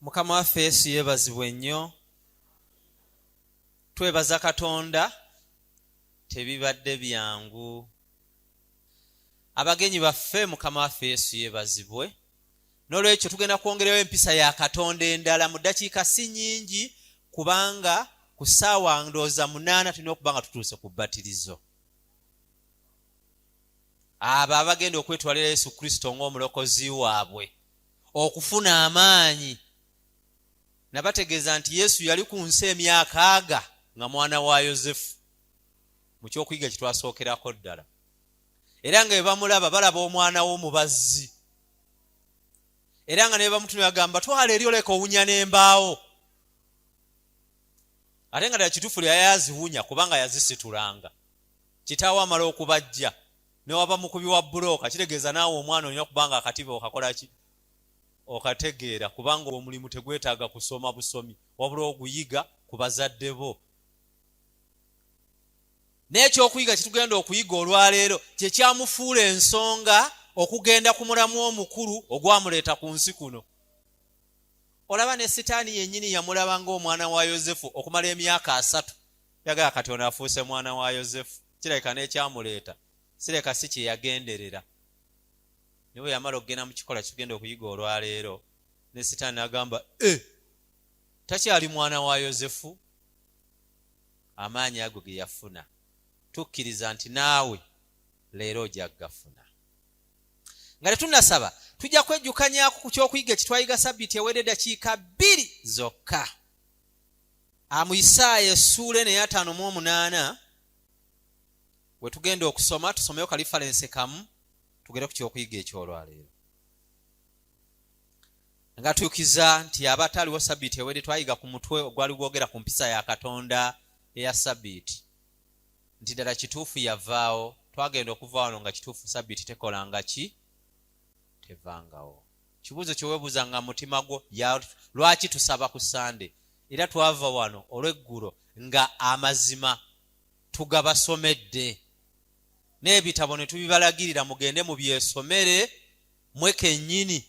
Mukama waffe Yesu yeebazibwe nnyo. Twebaza Katonda, tebibadde byangu. Abagenyi baffe Mukama waffe Yesu yeebazibwe. N'olwekyo tugenda kwongerayo empisa ya Katonda endala mu ddakiika si nnyingi, kubanga ku ssaawa ndowooza 8 tulina okuba nga tutuuse ku bbatirizo. Abo abagenda okwetwalira Yesu Kristo ng'omulokozi waabwe, okufuna amaanyi. Nabategeeza nti Yesu yali ku nsi emyaka 40 nga mwana wa Yozefu, mu kyokuyiga kye twasookerako ddala. Era nga bwe bamulaba balaba omwana w'omubazzi. Era nga ne bamutunula agamba, twala eri oleka owunya n'embaawo. Ate nga ddala kituufu yayaziwunya kubanga yazisitulanga. Kitaawo amala okubajja ne waba mukubi wa bbulooka, kitegeeza naawe omwana olina kubanga akatiba okakola ki? Okategeera, kubanga omulimu tegwetaaga kusoma busomi, wabula oguyiga ku bazadde bo. N'ekyokuyiga kitugenda okuyiga olwaleero kye kyamufuula ensonga okugenda ku mulamu omukulu ogwamuleeta ku nsi kuno. Olaba ne Sitaani yennyini yamulaba ng'omwana wa Yozefu okumala emyaka 3. Yagala Katonda afuuse mwana wa Yozefu. Kirabika n'ekyamuleeta sireka si kye yagenderera. Niwe yamala okugenda mu kikola kitugenda okuyiga olwaleero, ne Sitaani agamba, takyali mwana wa Yozefu? Amaanyi ago ge yafuna. Tukkiriza nti naawe leero ojja gafuna. Nga tetunnasaba, tujja kwejjukanyako ku kyokuyiga kitwayiga Ssabbiiti ewedde eddakiika 2 zokka. Mu Isaaya essuula 58 we tugenda okusoma, tusomeyo kalifalense kamu, tugere ku kyokuyiga ekyolwaleero. Nga tuyukiza nti abataliwo Ssabbiiti ewedde twayiga ku mutwe ogwali gwogera ku mpisa ya Katonda eya Ssabbiiti. Nti ddala kituufu yavaawo, twagenda okuva wano nga kituufu Ssabbiiti tekolanga ki? Tevangawo. Kibuuzo kyeweebuuzanga mu mutima gwo, lwaki tusaba ku Sande? Era twava wano olw'eggulo nga amazima tugabasomedde. N'ebitabo ne tubibalagirira mugende mu byesomere mwe kennyini,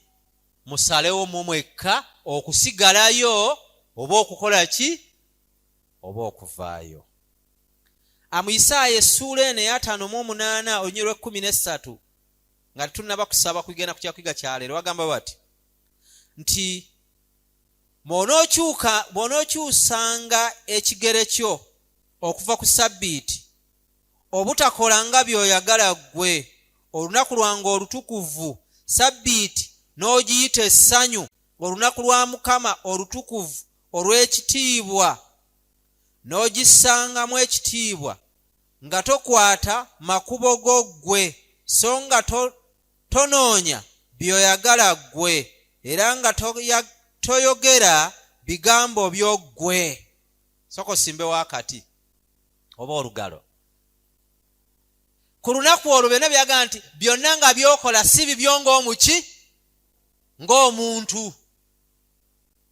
musalewo mu mwekka okusigalayo oba okukola ki? Oba okuvaayo. Mu Isaaya essuula 58 olunyiriri lw'13 nga tunnaba kusaba kugenda ku kyakuyiga kya leero, bagamba bati nti bw'onookyusanga ekigere kyo okuva ku Ssabbiiti, obutakolanga by'oyagala ggwe, olunaku lwange olutukuvu Ssabbiiti n'ogiyita essanyu, olunaku lwa Mukama olutukuvu olw'ekitiibwa, n'ogissangamu ekitiibwa, nga tokwata makubo go ggwe, so nga tonoonya by'oyagala ggwe, era nga toyogera bigambo by'oggwe. Soko simbe wakati oba olugalo. Ku lunaku olwo byonna byagamba nti byonna nga byokola si bibyo ng'omuki? Ng'omuntu.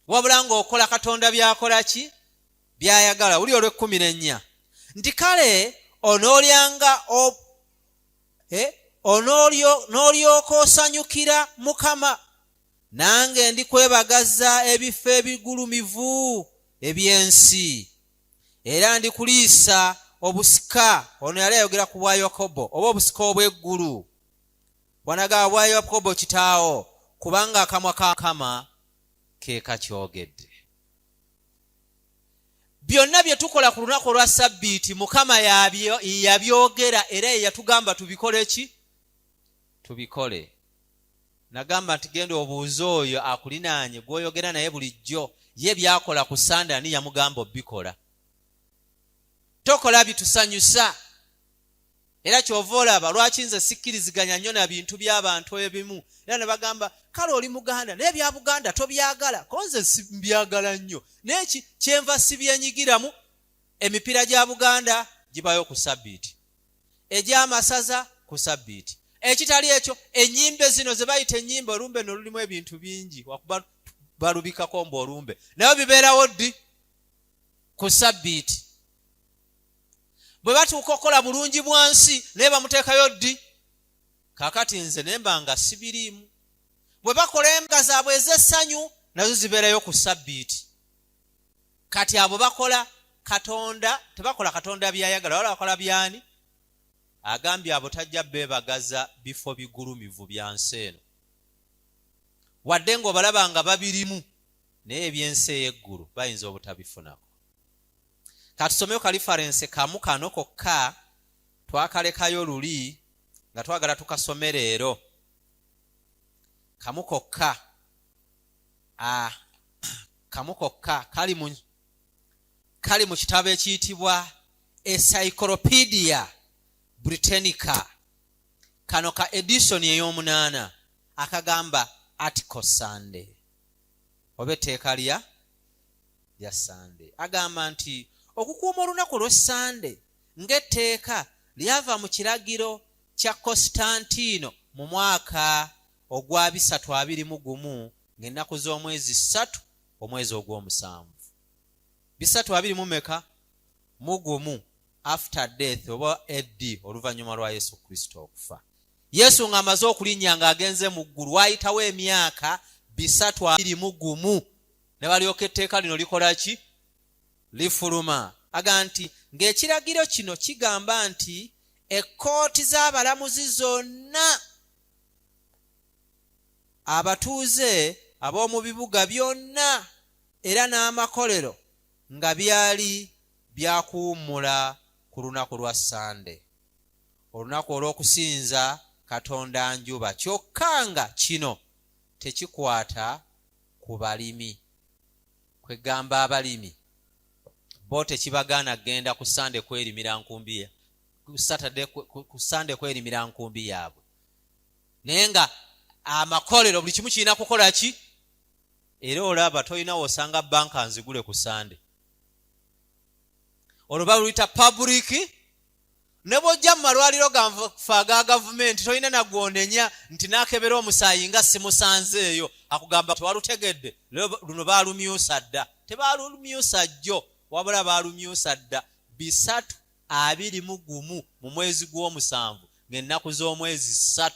Wabula ng'okola Katonda by'akola ki? By'ayagala. Wuli olw'14 nti kale onoolyanga n'olyoka osanyukira Mukama, nange ndikwebagaza ebifo ebigulumivu eby'ensi, era ndikuliisa obusika. Ono yali ayogera ku bwa Yakobo, oba obusika obw'eggulu. Wanagaba bwa Yakobo kitaawo, kubanga akamwa ka Mukama ke kakyogedde. Byonna bye tukola ku lunaku olwa Ssabbiiti Mukama yabyogera, era ye yatugamba tubikole ki? Tubikole. Nagamba nti genda obuuza oyo akulinaanye gw'oyogera naye bulijjo, ye byakola ku Sande ani yamugamba obikola. Tokola bitusanyusa. Era kyova olaba lwaki nze sikkiriziganya nnyo na bintu by'abantu ebimu. Era ne bagamba, kale oli Muganda naye bya Buganda tobyagala. Ko nze simbyagala nnyo. N'eki kyenva sibyenyigiramu. Emipiira gya Buganda gibayo ku Ssabbiiti, egy'amasaza ku Ssabbiiti. Ekitali ekyo ennyimbe zino ze bayita ennyimbe, olumbe no lulimu ebintu bingi, wakuba balubikako mbu olumbe, nayo bibeerawo ddi? Ku Ssabbiiti. Bwe batuuka okukola bulungi bwansi naye bamuteekayo ddi? Kaakati nze ne mba nga sibiriimu. Bwe bakola embga zaabwe ez'essanyu nazo zibeerayo ku sabbiiti. Kati abo bakola Katonda, tebakola Katonda byayagala, wala bakola byani? Agambye abo tajja beebagaza bifo bigulumivu bya nsi eno. Wadde ng'obalaba nga babirimu, naye ebyensi ey'eggulu bayinza obutabifunako. Katusomeo ka reference kamu kano kokka twakalekayo luli nga twagala tukasome leero. Kamu kokka kali mu kitabo ekiyitibwa Encyclopedia Britannica. Kano ka edition ey'omunaana akagamba Article Sunday. Oba etteeka lya Sunday. Agamba nti okukuuma olunaku lwa Sunday ng'etteeka lyava mu kiragiro kya Constantino mu mwaka ogwa 321 ng'ennaku z'omwezi 3 omwezi ogw'omusanvu. 321 after death oba AD oluvannyuma lwa Yesu Kristo okufa. Yesu ng'amaze okulinnya ng'agenze mu ggulu wayitawo emyaka 321 ne balyoka etteeka lino likola ki? Lifuluma. Aga nti ng'ekiragiro kino kigamba nti ekkooti z'abalamuzi zonna, abatuuze ab'omu bibuga byonna era n'amakolero nga byali byakuwummula ku lunaku lwa Sande, olunaku olw'okusinza Katonda njuba. Kyokka nga kino tekikwata ku balimi. Kwegamba abalimi bo tekibagaana genda ku Sande kwerimira nkumbi, ku Saturday ku Sande kwerimira nkumbi yaabwe. Naye nga amakolero buli kimu kirina kukola ki? Era olaba toyina wosanga banka nzigule ku Sande. Oluba luyita public, ne bw'ojja mu malwaliro ga gavumenti toyina nagwonenya nti naakebera omusaayi nga simusanzeeyo, akugamba tewalutegedde luno baalumyusa dda. Tebaalumyusa jjo, wabula baalumyusa dda 321 mu mwezi gw'omusanvu ng'ennaku z'omwezi 3.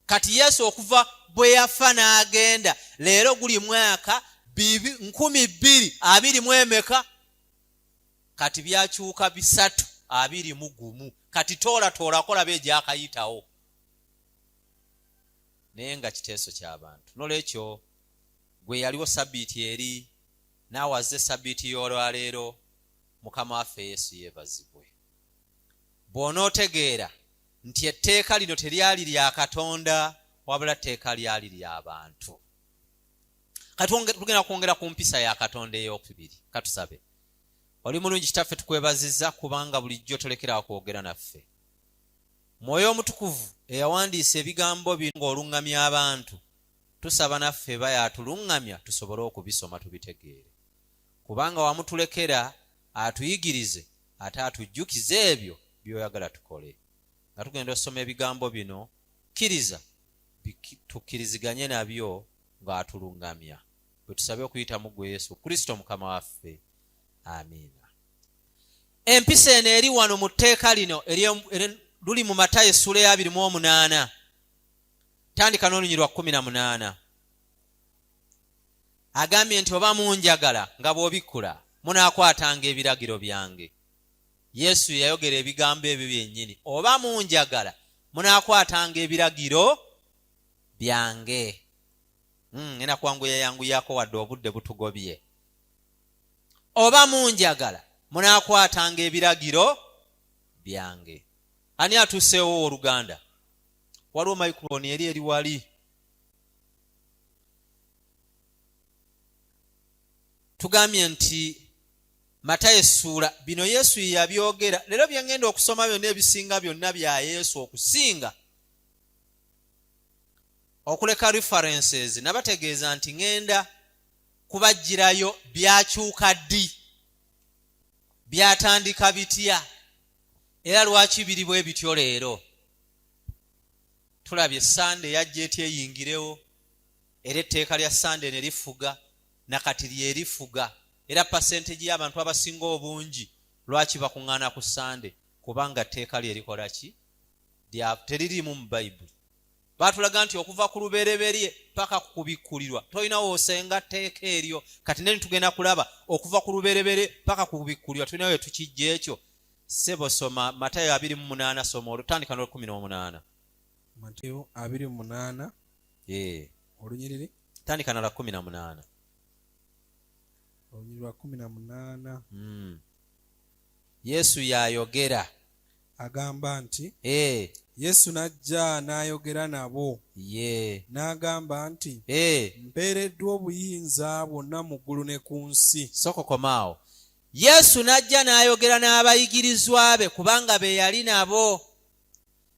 Kati Yesu okuva bwe yafa n'agenda leero guli mwaka 2020 kati byakyuka 321. Kati toola kola by'egyakayitawo naye nga kiteeso ky'abantu. Nolwekyo gwe yaliwo sabbiiti eri n'awazze sabbiiti y'olwaleero, Mukama waffe Yesu yeebazibwe. Bw'onootegeera nti etteeka lino teryali lya Katonda wabula tteeka lyali ly'abantu. Kati tugenda kwongera ku mpisa ya Katonda ey'okubiri. Katusabe. Oli mulungi Kitaffe, tukwebazizza kubanga bulijjo tolekera kwogera naffe. Mwoyo Omutukuvu eyawandiisa ebigambo bino ng'oluŋŋamya abantu, tusaba naffe bayatuluŋŋamya tusobole okubisoma tubitegeere. Kubanga wamutulekera atuyigirize ate atujjukize ebyo by'oyagala tukole. Nga tugenda osoma ebigambo bino, kkiriza tukkiriziganye nabyo ng'atuluŋŋamya. Bwe tusabe okuyita mu ggwe Yesu Kristo Mukama waffe. Amiina. Empisa eno eri wano mu tteeka lino luli mu Matayo essula ya 28 tandika n'olunyiriri lwa 18. Agambye nti oba munjagala nga bw'obikkula munaakwatanga ebiragiro byange. Yesu yayogera ebigambo ebyo byennyini. Oba munjagala munaakwatanga ebiragiro byange. Ngenda kwanguyayanguyako wadde obudde butugobye. Oba munjagala munaakwatanga ebiragiro byange. Ani atuuseewo Oluganda? Waliwo microphone eri wali. Tugambye nti Matayo essula bino Yesu yabyogera. Leero byengenda okusoma byonna ebisinga byonna bya Yesu okusinga okuleka references. Nabategeeza nti ngenda kubajjirayo byakyuka ddi, byatandika bitya, era lwaki biri bwe bityo leero. Tulabye Sande yajja etyeyingirewo, era etteeka lya Sande ne lifuga, nakati lye lifuga. Era percentage y'abantu abasinga obungi lwaki bakuŋŋaana ku Sande? Kubanga tteeka lye likola ki? Teririmu mu Bayibuli. batulaga nti okuva ku lubereberye paka ku kubikkulirwa tolinawo osenga tteeka eryo kati ne tugenda kulaba okuva ku lubereberye paka ku kubikkulirwa tulinawo etukijja ekyo sebo soma Matayo 28 soma olutandika n'ol18 Matayo 28 olunyiriri tandika na 18 olunyiriri lwa 18 Yesu yayogera agamba nti Yesu najja n'ayogera nabo n'agamba nti mpeereddwa obuyinza bwonna mu ggulu ne ku nsi. Sokokomaawo Yesu najja n'ayogera n'abayigirizwa be kubanga be yali nabo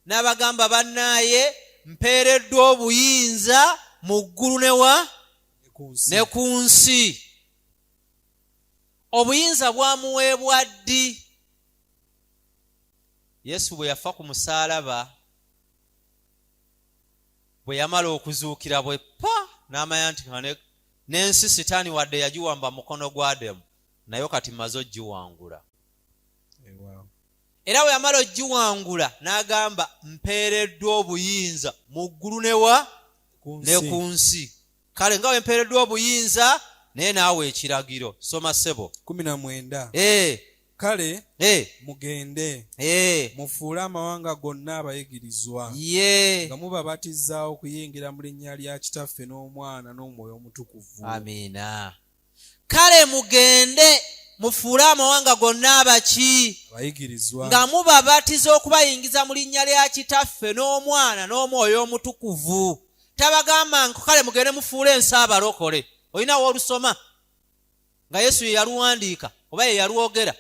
n'abagamba bannaaye mpeereddwa obuyinza mu ggulu ne ku nsi. Obuyinza bwamuweebwa ddi? Yesu bwe yafa ku musaalaba bwe yamala okuzuukira bwe pa n'amanya nti n'ensi sitaani wadde yagiwamba mukono gwa Adamu nayo kati maze ogiwangula. Era bwe yamala ogiwangula n'agamba mpeereddwa obuyinza mu ggulu ne ku nsi. Kale nga we mpeereddwa obuyinza naye naawe ekiragiro. Soma ssebo 19 Kale mugende mufuule amawanga gonna abayigirizwa nga mubabatiza okuyingira mu linnya lya Kitaffe n'Omwana n'Omwoyo Omutukuvu. Amiina. Kale mugende mufuule amawanga gonna abayigirizwa nga mubabatiza okubayingiza mu linnya lya Kitaffe n'Omwana n'Omwoyo Omutukuvu. Tabagamba kale mugende mufuule ensi abalokole. Olinawo olusoma nga Yesu ye yaluwandiika oba ye yalwogera?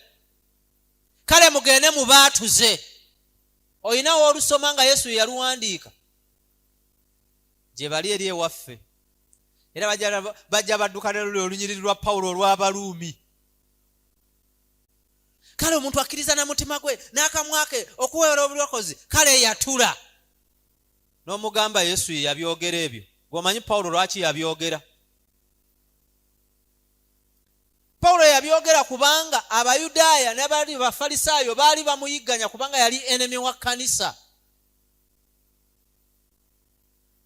Kale mugende mubaatuze. Olinawo olusoma nga Yesu ye yaluwandiika? Gye bali eri ewaffe. Era bajja badduka ne olunyiriri lwa Pawulo olw'Abaruumi. Kale omuntu akkiriza na mutima gwe n'akamwa ke okuweera obulokozi kale yatula. N'omugamba Yesu ye yabyogera ebyo. Gw'omanyi Pawulo lwaki yabyogera? Pawulo yabyogera kubanga Abayudaaya n'abali Bafalisaayo baali bamuyigganya kubanga yali enemy wa kkanisa.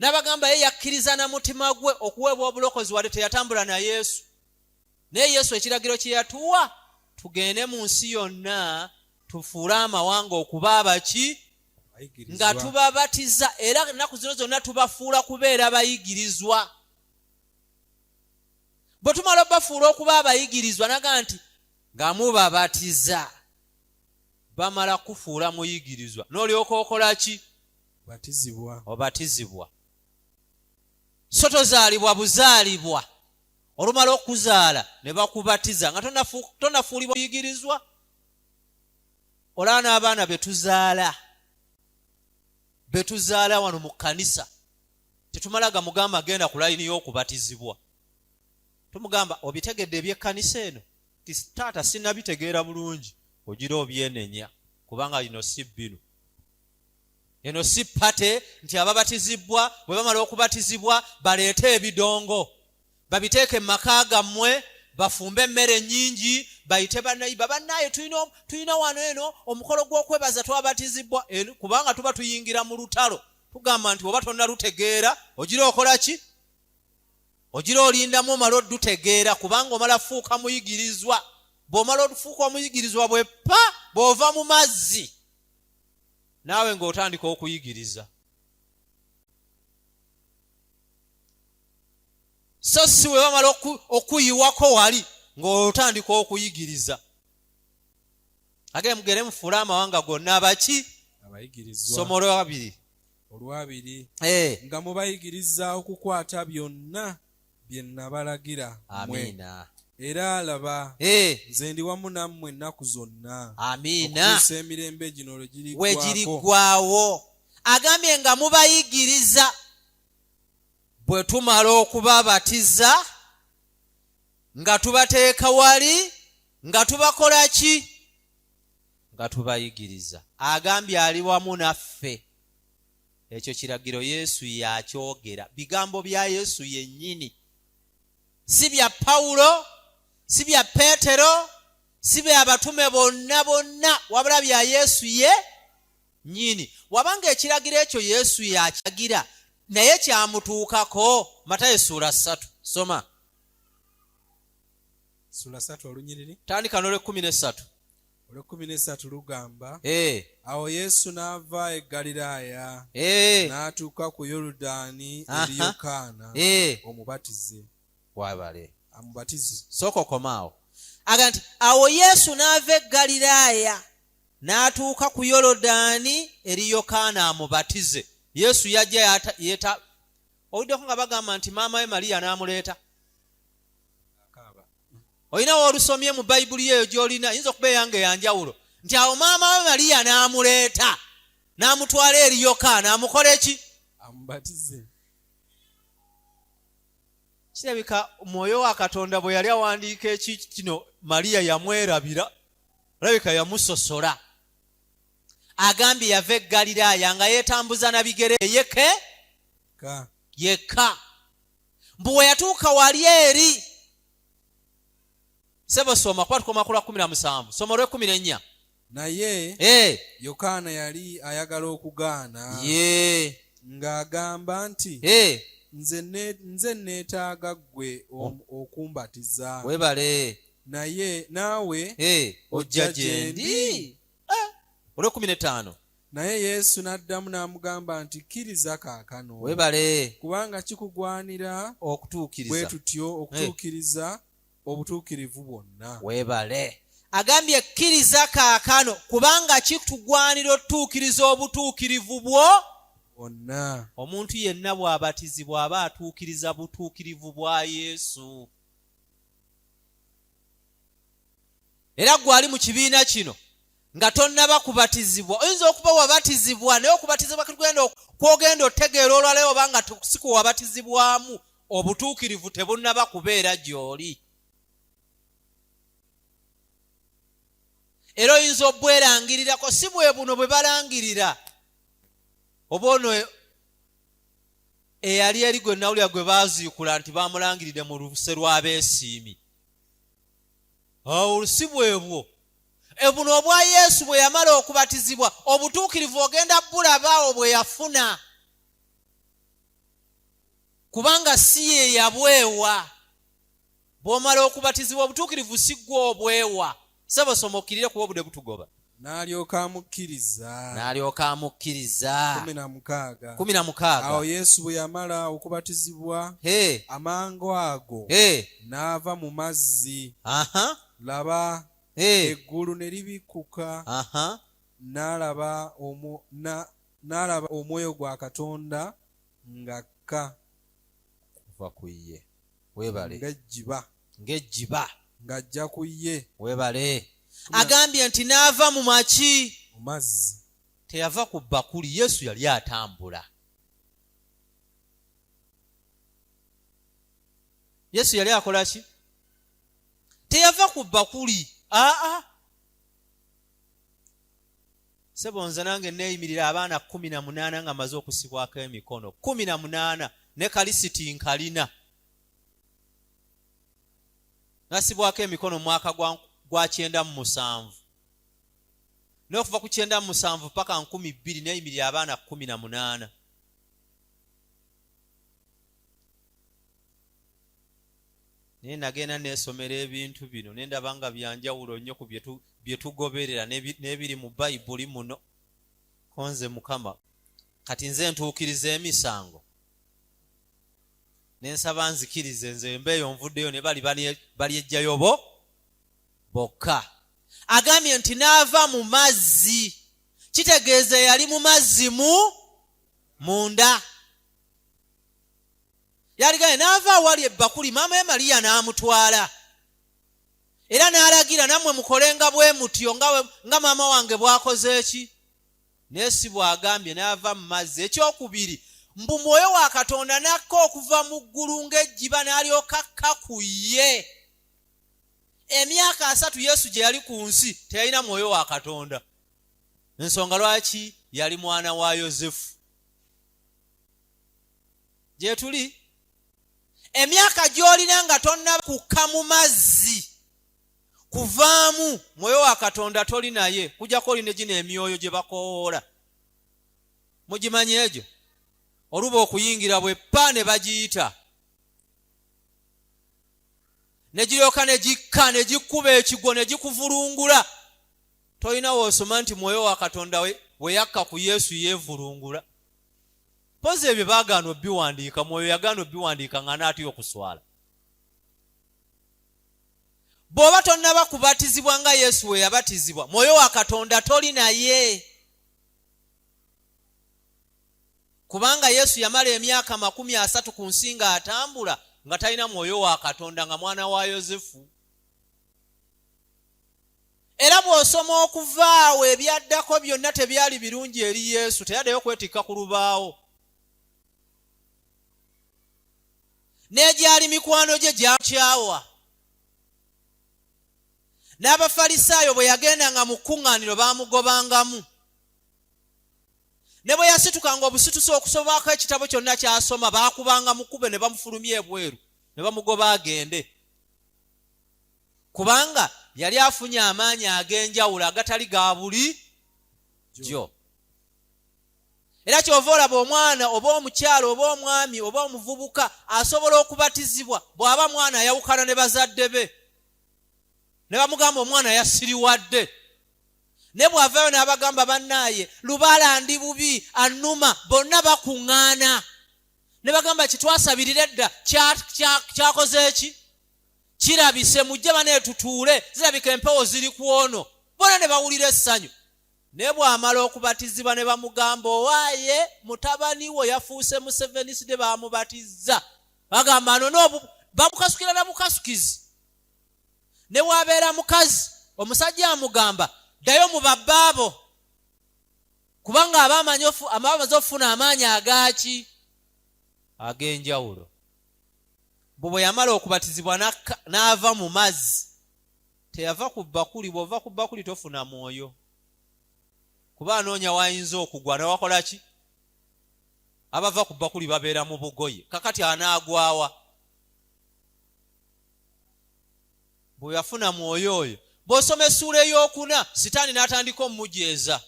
N'abagamba ye yakkiriza na mutima gwe okuweebwa obulokozi wadde teyatambula na Yesu. Naye Yesu ekiragiro kye yatuwa tugende mu nsi yonna tufuule amawanga okuba abaki nga tubabatiza era ennaku zino zonna tubafuula kubeera bayigirizwa. Bwe tumala bafuula okuba abayigirizwa naga nti nga mubabatiza bamala kufuula muyigirizwa n'olyoka okola ki? Obatizibwa. So tozaalibwa buzaalibwa olumala okuzaala ne bakubatiza nga tonafuulibwa muyigirizwa. Olaba n'abaana betuzaala wano mu kkanisa tetumala gamugamba genda ku layini y'okubatizibwa. Tumugamba obitegedde ebyekkanisa eno? Taata sinnabitegeera bulungi. Ogira obyenenya kubanga ino si bino. Eno si pate nti ababatizibwa bwe bamala okubatizibwa baleete ebidongo babiteeke mu maka gammwe bafumbe emmere nnyingi bayite bannaye tulina wano eno omukolo gw'okwebaza twabatizibwa kubanga tuba tuyingira mu lutalo. Tugamba nti oba tonnalutegeera ogira okola ki? Ogira olindamu omala oddutegeera kubanga omala fuuka muyigirizwa. Bw'omala ofuuka omuyigirizwa bwe pa bw'ova mu mazzi naawe ng'otandika okuyigiriza. So si we bamala okuyiwako wali ng'otandika okuyigiriza. Agende mugende mufuule amawanga gonna abaki? Abayigirizwa. Somo olwabiri nga mubayigiriza okukwata byonna bye nabalagira. Amiina. Era laba nze ndi wamu nammwe ennaku zonna. Amiina. Okutuusa emirembe gino we girigwawo. Agambye nga mubayigiriza bwe tumala okubabatiza nga tubateeka wali nga tubakola ki? Nga tubayigiriza. Agambye ali wamu naffe. Ekyo kiragiro Yesu yakyogera. Bigambo bya Yesu yennyini. Si bya Pawulo, si bya Peetero, si bya batume bonna wabula bya Yesu ye nnyini. Wabanga ekiragiro ekyo Yesu yakyagira naye kyamutuukako. Matayo sura 3 soma sura 3 olunyiriri tandika n'olw'ekkumi n'essatu lugamba awo Yesu n'ava e Galilaaya n'atuuka ku Yoludaani eri Yokaana omubatize. Wabale amubatize. Sooka okomaawo. Aga nti awo Yesu n'ava e Galilaaya n'atuuka ku Yoludaani eri Yokaana amubatize. Yesu yajja yeta owuddeko nga bagamba nti maama we Maliya n'amuleeta. Olinawo olusomye mu Bayibuli eyo gy'olina, yinza okuba eyange yanjawulo, nti awo maama we Maliya n'amuleeta n'amutwala eri Yokaana amukole ki? Amubatize. Kirabika Mwoyo wa Katonda bwe yali awandiika kino Maliya yamwerabira, alabika yamusosola. Agambye yava e Galilaaya nga yeetambuza na bigere yekka. Mbu we yatuuka wali eri. Sebo soma kwa tukoma kula 17 soma lwe 14. Naye Yokaana yali ayagala okugaana ng'agamba nti nze neetaaga ggwe okumbatiza. Webale. Naye naawe ojja gye ndi. Olwe 15. Naye Yesu n'addamu n'amugamba nti kkiriza kaakano. Webale. Kubanga kikugwanira okutuukiriza bwe tutyo okutuukiriza obutuukirivu bwonna. Webale. Agambye kkiriza kaakano kubanga kitugwanira otuukiriza obutuukirivu bwonna. Omuntu yenna bw'abatizibwa aba atuukiriza butuukirivu bwa Yesu. Era gwali mu kibiina kino nga tonnaba kubatizibwa, oyinza okuba wabatizibwa naye okubatizibwa kwogenda otegeera olwaleero obanga si kuwabatizibwamu obutuukirivu tebunnaba kubeera gy'oli. Era oyinza obwerangirirako, si bwe buno bwe balangirira. Oba ono eyali eri gwe nawulira gwe baaziikula nti bamulangirire mu luse lw'abeesiimi. Awo si bwebwo. Buno obwa Yesu bwe yamala okubatizibwa obutuukirivu ogenda bulabaawo bwe yafuna. Kubanga si ye yabwewa. Bw'omala okubatizibwa obutuukirivu si ggwe obwewa. Sebo soma okkirire kuba obudde butugoba. N'alyoka amukkiriza. 16. Awo Yesu bwe yamala okubatizibwa amangu ago n'ava mu mazzi. Laba eggulu ne libikkuka. N'alaba Omwoyo gwa Katonda ng'akka kuva ku ye. Webale. ng'ejjiba ng'ajja ku ye. Webale. Agambye nti n'ava mu maki? Mu mazzi. Teyava ku bakuli. Yesu yali atambula. Yesu yali akola ki? Teyava ku bakuli. Sebo nze nange neeyimirira abaana 18 nga maze okusibwako emikono. 18 ne kalisiti nkalina. Nasibwako emikono mwaka gwa 97. N'okuva ku 97 paka 2000 neeyimirira abaana 18. Naye nagenda neesomera ebintu bino ne ndaba nga byanjawulo nnyo ku bye tugoberera n'ebiri mu Bayibuli muno. Konze Mukama kati nze ntuukiriza emisango nensaba nzikirize nze mbeeyo nvuddeyo ne bali ejjayo bokka. Agambye nti n'ava mu mazzi. Kitegeeza yali mu mazzi munda. Yaliganye n'ava awali ebbakuli maama we Maliya n'amutwala. Era n'alagira nammwe mukolenga bwe mutyo nga maama wange bw'akoze eki. Neesi bw'agambye n'ava mu mazzi. Ekyokubiri, mbu Mwoyo wa Katonda n'akka okuva mu ggulu ng'ejjiba n'alyoka akka ku ye. Emyaka 3 Yesu gye yali ku nsi teyalina Mwoyo wa Katonda. Ensonga lwaki? Yali mwana wa Yozefu. Gye tuli emyaka gy'olina nga tonnaba kukka mu mazzi kuvaamu Mwoyo wa Katonda toli naye, kujjako olina gino emyoyo gye bakoowoola. Mugimanyi egyo? oluba okuyingira bwe pa ne bagiyita ne giryoka ne gikka ne gikuba ekigo ne gikuvulungula. Tolina woosoma nti mwoyo wa Katonda we yakka ku Yesu yeevulungula. Pozi ebyo baagaana obiwandiika, mwoyo yagaana obiwandiika nga n'atya okuswala. Bw'oba tonnaba kubatizibwa nga Yesu we yabatizibwa, mwoyo wa Katonda toli naye. Kubanga Yesu yamala emyaka 30 ku nsi nga atambula nga talina mwoyo wa Katonda, nga mwana wa Yozefu. Era bw'osoma okuvaawo ebyaddako byonna tebyali birungi eri Yesu, teyaddeyo kwetikka ku lubaawo. N'egyali mikwano gye gyakyawa. N'Abafalisaayo bwe yagendanga mu kkuŋŋaaniro baamugobangamu. Ne bwe yasitukanga obusitusi okusomako ekitabo kyonna ky'asoma, baakubanga mukube ne bamufulumya ebweru ne bamugoba agende. Kubanga yali afunye amaanyi ag'enjawulo agatali ga bulijjo. Era kyova olaba omwana oba omukyala oba omwami oba omuvubuka asobola okubatizibwa bw'aba mwana ayawukana ne bazadde be, ne bamugamba omwana yasiriwadde. Ne bw'avaayo n'abagamba bannaaye lubaala ndi bubi annuma, bonna bakuŋŋaana ne bagamba kitwasabirira edda kyakoze eki? Kirabise, mujje baneetutuule, zirabika empewo ziri ku ono. Bona ne bawulira essanyu. Ne bw'amala okubatizibwa ne bamugamba owaaye mutabani wo yafuuse Museveni sidde baamubatiza. Bagamba nono bamukasukira na bukasukizi. Ne bw'abeera mukazi, omusajja amugamba ddayo mu babbaabo, kubanga abamaze okufuna amaanyi agaki? Ag'enjawulo. Bwe yamala okubatizibwa n'ava mu mazzi, teyava ku bbakuli. Bw'ova ku bbakuli tofuna mwoyo, kuba anoonya wayinza okugwa newakola ki? Abava ku bbakuli babeera mu bugoye. Kakati anaagwawa? Bwe yafuna mwoyo oyo, bw'osoma essuula ey'okuna, Sitaani n'atandika omumujeeza.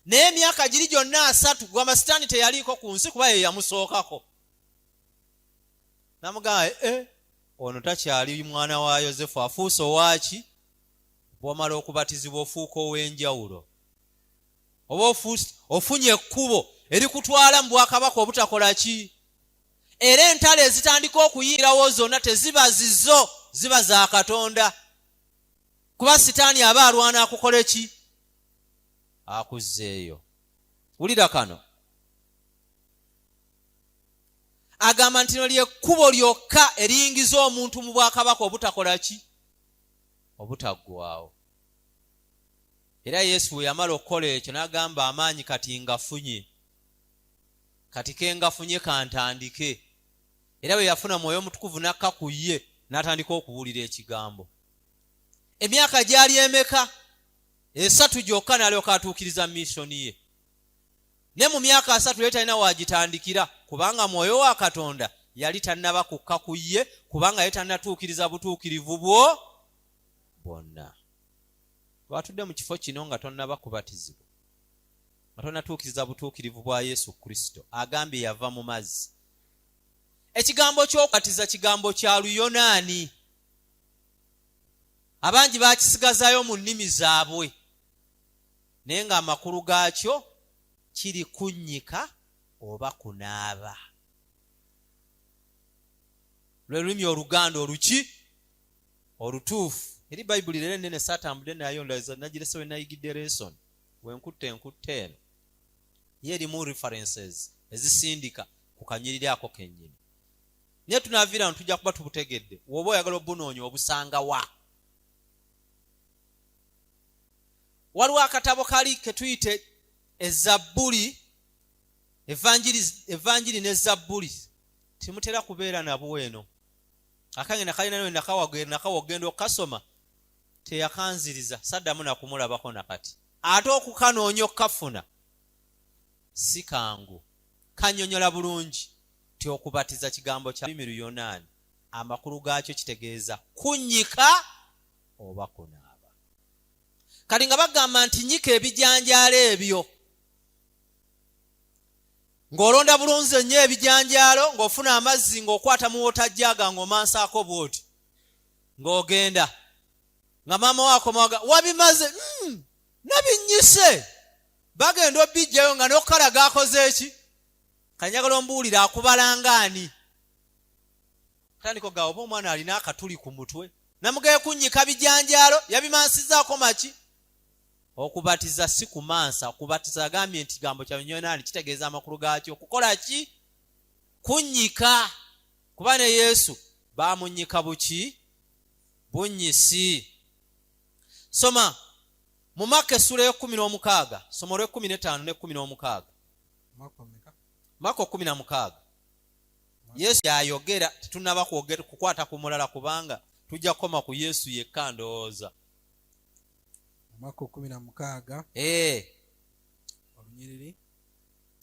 Naye emyaka giri gyonna 3 gwama Sitaani teyaliiko ku nsi, kuba ye yamusookako. Namugamba ono takyali mwana wa Yozefu, afuuse owaki? Bw'omala okubatizibwa ofuuka ow'enjawulo. Oba ofunye ekkubo erikutwala mu bwakabaka obutakola ki? Era entalo ezitandika okuyirawo zonna teziba zizo, ziba za Katonda. Kuba Sitaani aba alwana akukola ki? Akuzzeeyo. Wulira kano. Agamba nti lino lyekkubo lyokka eriyingiza omuntu mu bwakabaka obutakola ki? Obutaggwaawo. Era Yesu we yamala okukola ekyo n'agamba amaanyi kati ngafunye. Kati ke ngafunye kantandike. Era bwe yafuna mwoyo mutukuvu n'akka ku ye n'atandika okubuulira ekigambo. Emyaka gyali emeka? 3 gyokka n'alyoka atuukiriza missioni ye. Ne mu myaka 3 yali talina waagitandikira, kubanga mwoyo wa Katonda yali tannaba kukka ku ye, kubanga yali tannatuukiriza butuukirivu bwo bwonna. Batudde mu kifo kino nga tonnaba kubatizibwa, nga tonnatuukiriza butuukirivu bwa Yesu Kristo, agambye yava mu mazzi. Ekigambo ky'okubatiza kigambo kya Luyonaani. Abangi baakisigazaayo mu nnimi zaabwe, naye nga amakulu gaakyo kiri kunnyika oba kunaaba. Lwe lulimi Oluganda oluki? Olutuufu. Eri Bayibuli lero ennene saatambudde nayo nagirese we nayigidde lesson. Wenkutte eno. Ye erimu references ezisindika ku kanyiriri ako kennyini. Naye tunaaviira tujja kuba tubutegedde. Woba oyagala obunoonya obusanga wa. Waliwo akatabo kali ke tuyite Ezabbuli, evanjiri n'Ezabbuli. Timutera kubeera nabo eno. Akange nakalina nawe nakawa ogenda okukasoma teyakanziriza, saddamu nakumulabako nakati. Ate okukanoonya okukafuna si kangu. Kannyonnyola bulungi ti okubatiza kigambo kya lulimi Luyonaani. Amakulu gaakyo kitegeeza kunnyika oba kunaaba. Kati nga bagamba nti nnyika ebijanjaalo ebyo, ng'olonda bulunzi ennyo ebijanjaalo ng'ofuna amazzi ng'okwata mu wotajjaga ng'omansaako bw'oti ng'ogenda nga maama waako mawaga wabimaze nabinnyise bagenda obbijjayo nga n'okukalaga akoze eki kanjagala ombuulira akubalangaani tandiko gawe oba omwana alina akatuli ku mutwe namugaye kunnyika bijanjaalo yabimansizaako maki okubatiza si kumansa okubatiza agambye nti kigambo kya nnyonani kitegeeza amakulu gaakyo okukola ki kunnyika kuba ne Yesu baamunnyika buki bunnyisi soma mu Maka essula y'e16 soma olw'e15 ne16 Maka 16 Yesu yayogera tetunnaba kwogera kukwata ku mulala kubanga tujja kukoma ku Yesu yekka ndowooza Maka 16 olunyiriri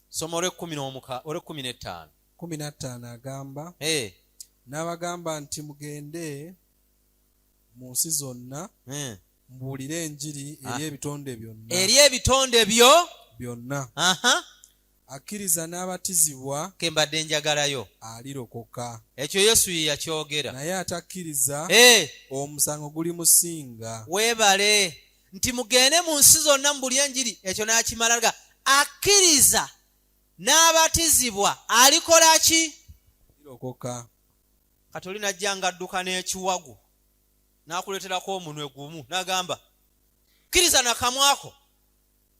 soma olw'e15 15 agamba n'abagamba nti mugende mu nsi zonna mbuulire enjiri eri ebitonde byonna akkiriza n'abatizibwa kembadde njagalayo alirokoka. Ekyo Yesu ye yakyogera. Naye atakkiriza omusango gulimusinga. Weebale nti mugende mu nsi zonna mbulye enjiri, ekyo n'akimalaga. Akkiriza n'abatizibwa alikola ki? Alirokoka. Katoli najja ngadduka n'ekiwagu n'akuleeterako omunwe gumu n'agamba kkiriza nakamwako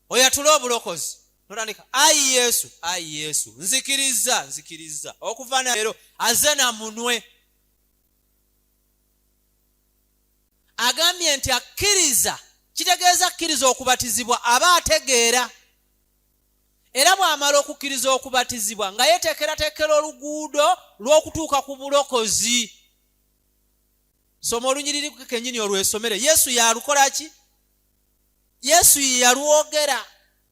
oyatule obulokozi. Notandika ayi Yesu nzikiriza okuva na leero aze na munwe. Agambye nti akkiriza kitegeeza akkiriza okubatizibwa aba ategeera, era bw'amala okukkiriza okubatizibwa nga yeteekerateekera oluguudo lw'okutuuka ku bulokozi. Soma olunyiriri kennyini olwesomere. Yesu yalukola ki? Yesu yalwogera,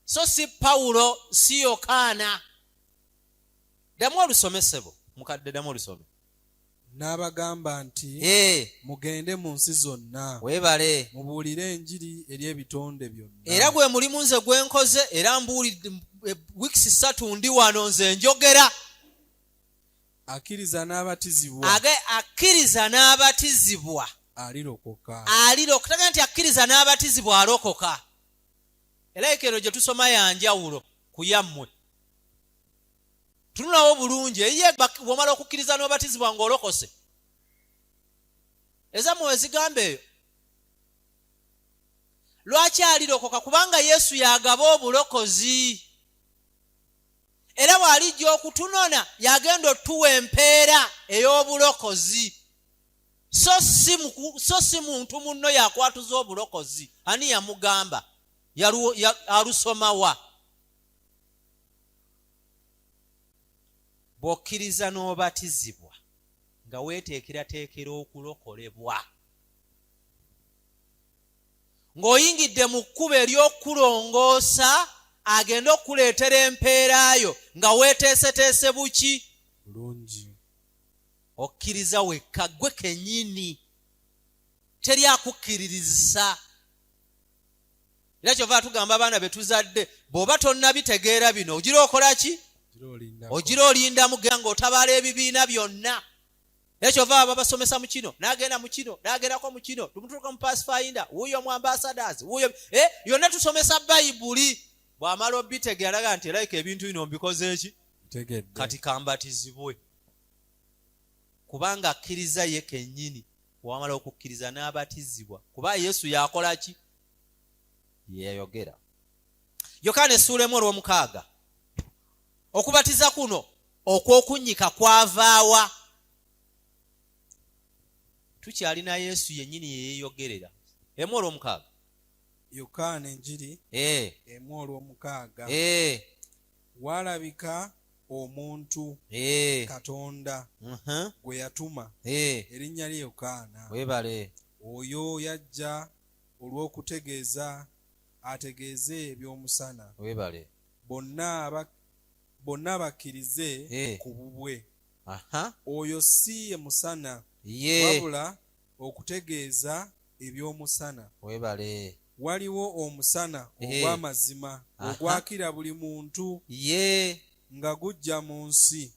so si Pawulo si Yokaana. Ddamu olusomesebo mukadde, ddamu olusome. N'abagamba nti mugende mu nsi zonna, weebale mubuulire enjiri eri ebitonde byonna. Era gwe mulimu nze gwe nkoze, era mbuulidde wiiki 3 ndi wano nze njogera. Akkiriza n'abatizibwa, akkiriza n'abatizibwa alirokoka. Alirokoka nti akkiriza n'abatizibwa alokoka. Era ekero gye tusoma yanjawulo ku yammwe. Tununawo bulungi ye bw'omala okukkiriza n'obatizibwa ng'olokose. Ezammwe ezigamba eyo. Lwaki alirokoka? Kubanga Yesu yagaba obulokozi. Era bw'alijja okutunona yagenda otuwa empeera ey'obulokozi. So si muntu munno yakwatuza obulokozi. Ani yamugamba? Alusomawa. Bw'okkiriza n'obatizibwa nga weeteekerateekera okulokolebwa, ng'oyingidde mu kkubo ery'okulongoosa agenda okuleetera empeerayo nga weeteeseteese buki? Bulungi. Okkiriza wekka gwe kennyini, teri akukkiririzisa. Era kyova tugamba abaana be tuzadde, bw'oba tonnabitegeera bino ogira okola ki? Ogira olindamu ng'otabaala ebibiina byonna. Era kyova aba basomesa mu kino n'agenda mu kino n'agendako mu kino, tumutuuka mu Pathfinder, wuuyo mu Ambassadors, wuuyo yonna tusomesa Bayibuli. Bw'amala obitegeera alaga nti like ebintu bino mbikoze eki? Kati kambatizibwe. Kubanga akkiriza ye kennyini, bw'amala okukkiriza n'abatizibwa. Kuba Yesu yakola ki? Yayogera. Yokaana essuula 1:6. Okubatiza kuno okw'okunnyika kwavaawa? Tukyalina Yesu yennyini yeyeeyogerera. 1:6. Yokaana enjiri 1:6. Walabika omuntu Katonda gwe yatuma, erinnya lye Yokaana. Weebale. Oyo yajja olw'okutegeeza, ategeeze eby'omusana. Weebale. Bonna bakkirize ku bubwe. Oyo si ye musana, wabula okutegeeza eby'omusana. Weebale. Waliwo omusana ogw'amazima ogwakira buli muntu. nga gujja mu nsi.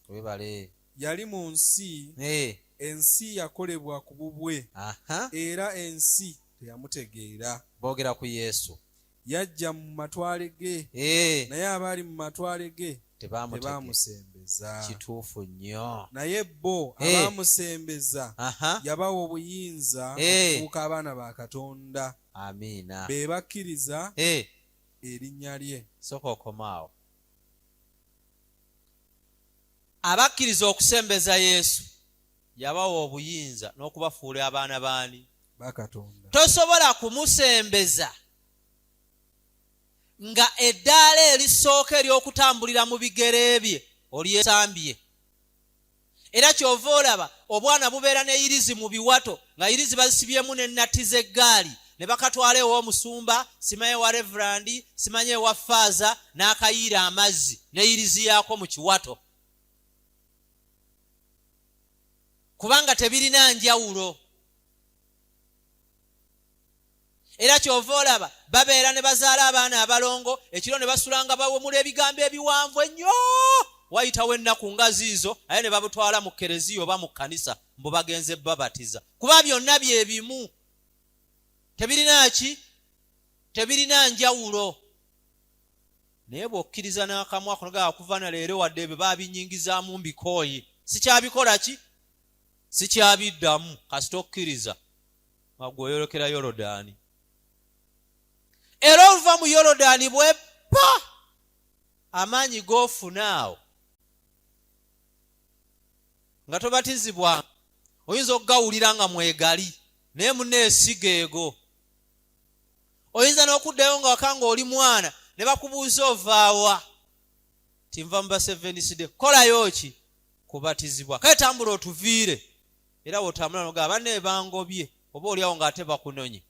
Yali mu nsi, ensi yakolebwa ku bubwe, era ensi teyamutegeera. Boogera ku Yesu. Yajja mu matwale ge, naye abaali mu matwale ge tebaamusembeza. Kituufu nnyo. Naye bo abaamusembeza yabawa obuyinza okufuuka abaana ba Katonda. Amiina. Be bakkiriza erinnya lye. Sooka okomaawo. Abakkiriza okusembeza Yesu yabawa obuyinza n'okubafuula abaana baani? Ba Katonda. Tosobola kumusembeza nga eddaala erisooka ery'okutambulira mu bigere bye olyesambye. Era kyova olaba obwana bubeera n'eyirizi mu biwato, nga yirizi bazisibyemu n'ennatti z'eggaali, ne bakatwala ew'omusumba, simanye ewa reverandi, simanye ewa faaza, n'akayiira amazzi n'eyirizi yaako mu kiwato, kubanga tebirina njawulo. Era kyova olaba babeera ne bazaala abaana abalongo, ekiro ne basulanga bawemula ebigambo ebiwanvu ennyo, wayitawo ennaku nga ziizo, aye ne babutwala mu kereziya oba mu kkanisa mbu bagenze babatiza, kuba byonna bye bimu, tebirina ki? Tebirina njawulo. Naye bw'okkiriza n'akamu ako naga okuva na leero wadde ebyo baabinyingizaamu mbikooye, sikyabikola ki? Sikyabiddamu. Kasita okkiriza gwe oyolokera Yorodaani. Era oluva mu Yorodaani bweppa amaanyi g'ofuna awo nga tobatizibwa, oyinza okugawulira nga mwegali, naye munneesiga ego. Oyinza n'okuddayo nga waka nga oli mwana ne bakubuuza ovaawa, tinva mu baseveniside, kolayo ki? Kubatizibwa. Kale tambula otuviire. Era bw'otambula noga banne bangobye, oba oliawo ng'ate bakunonye.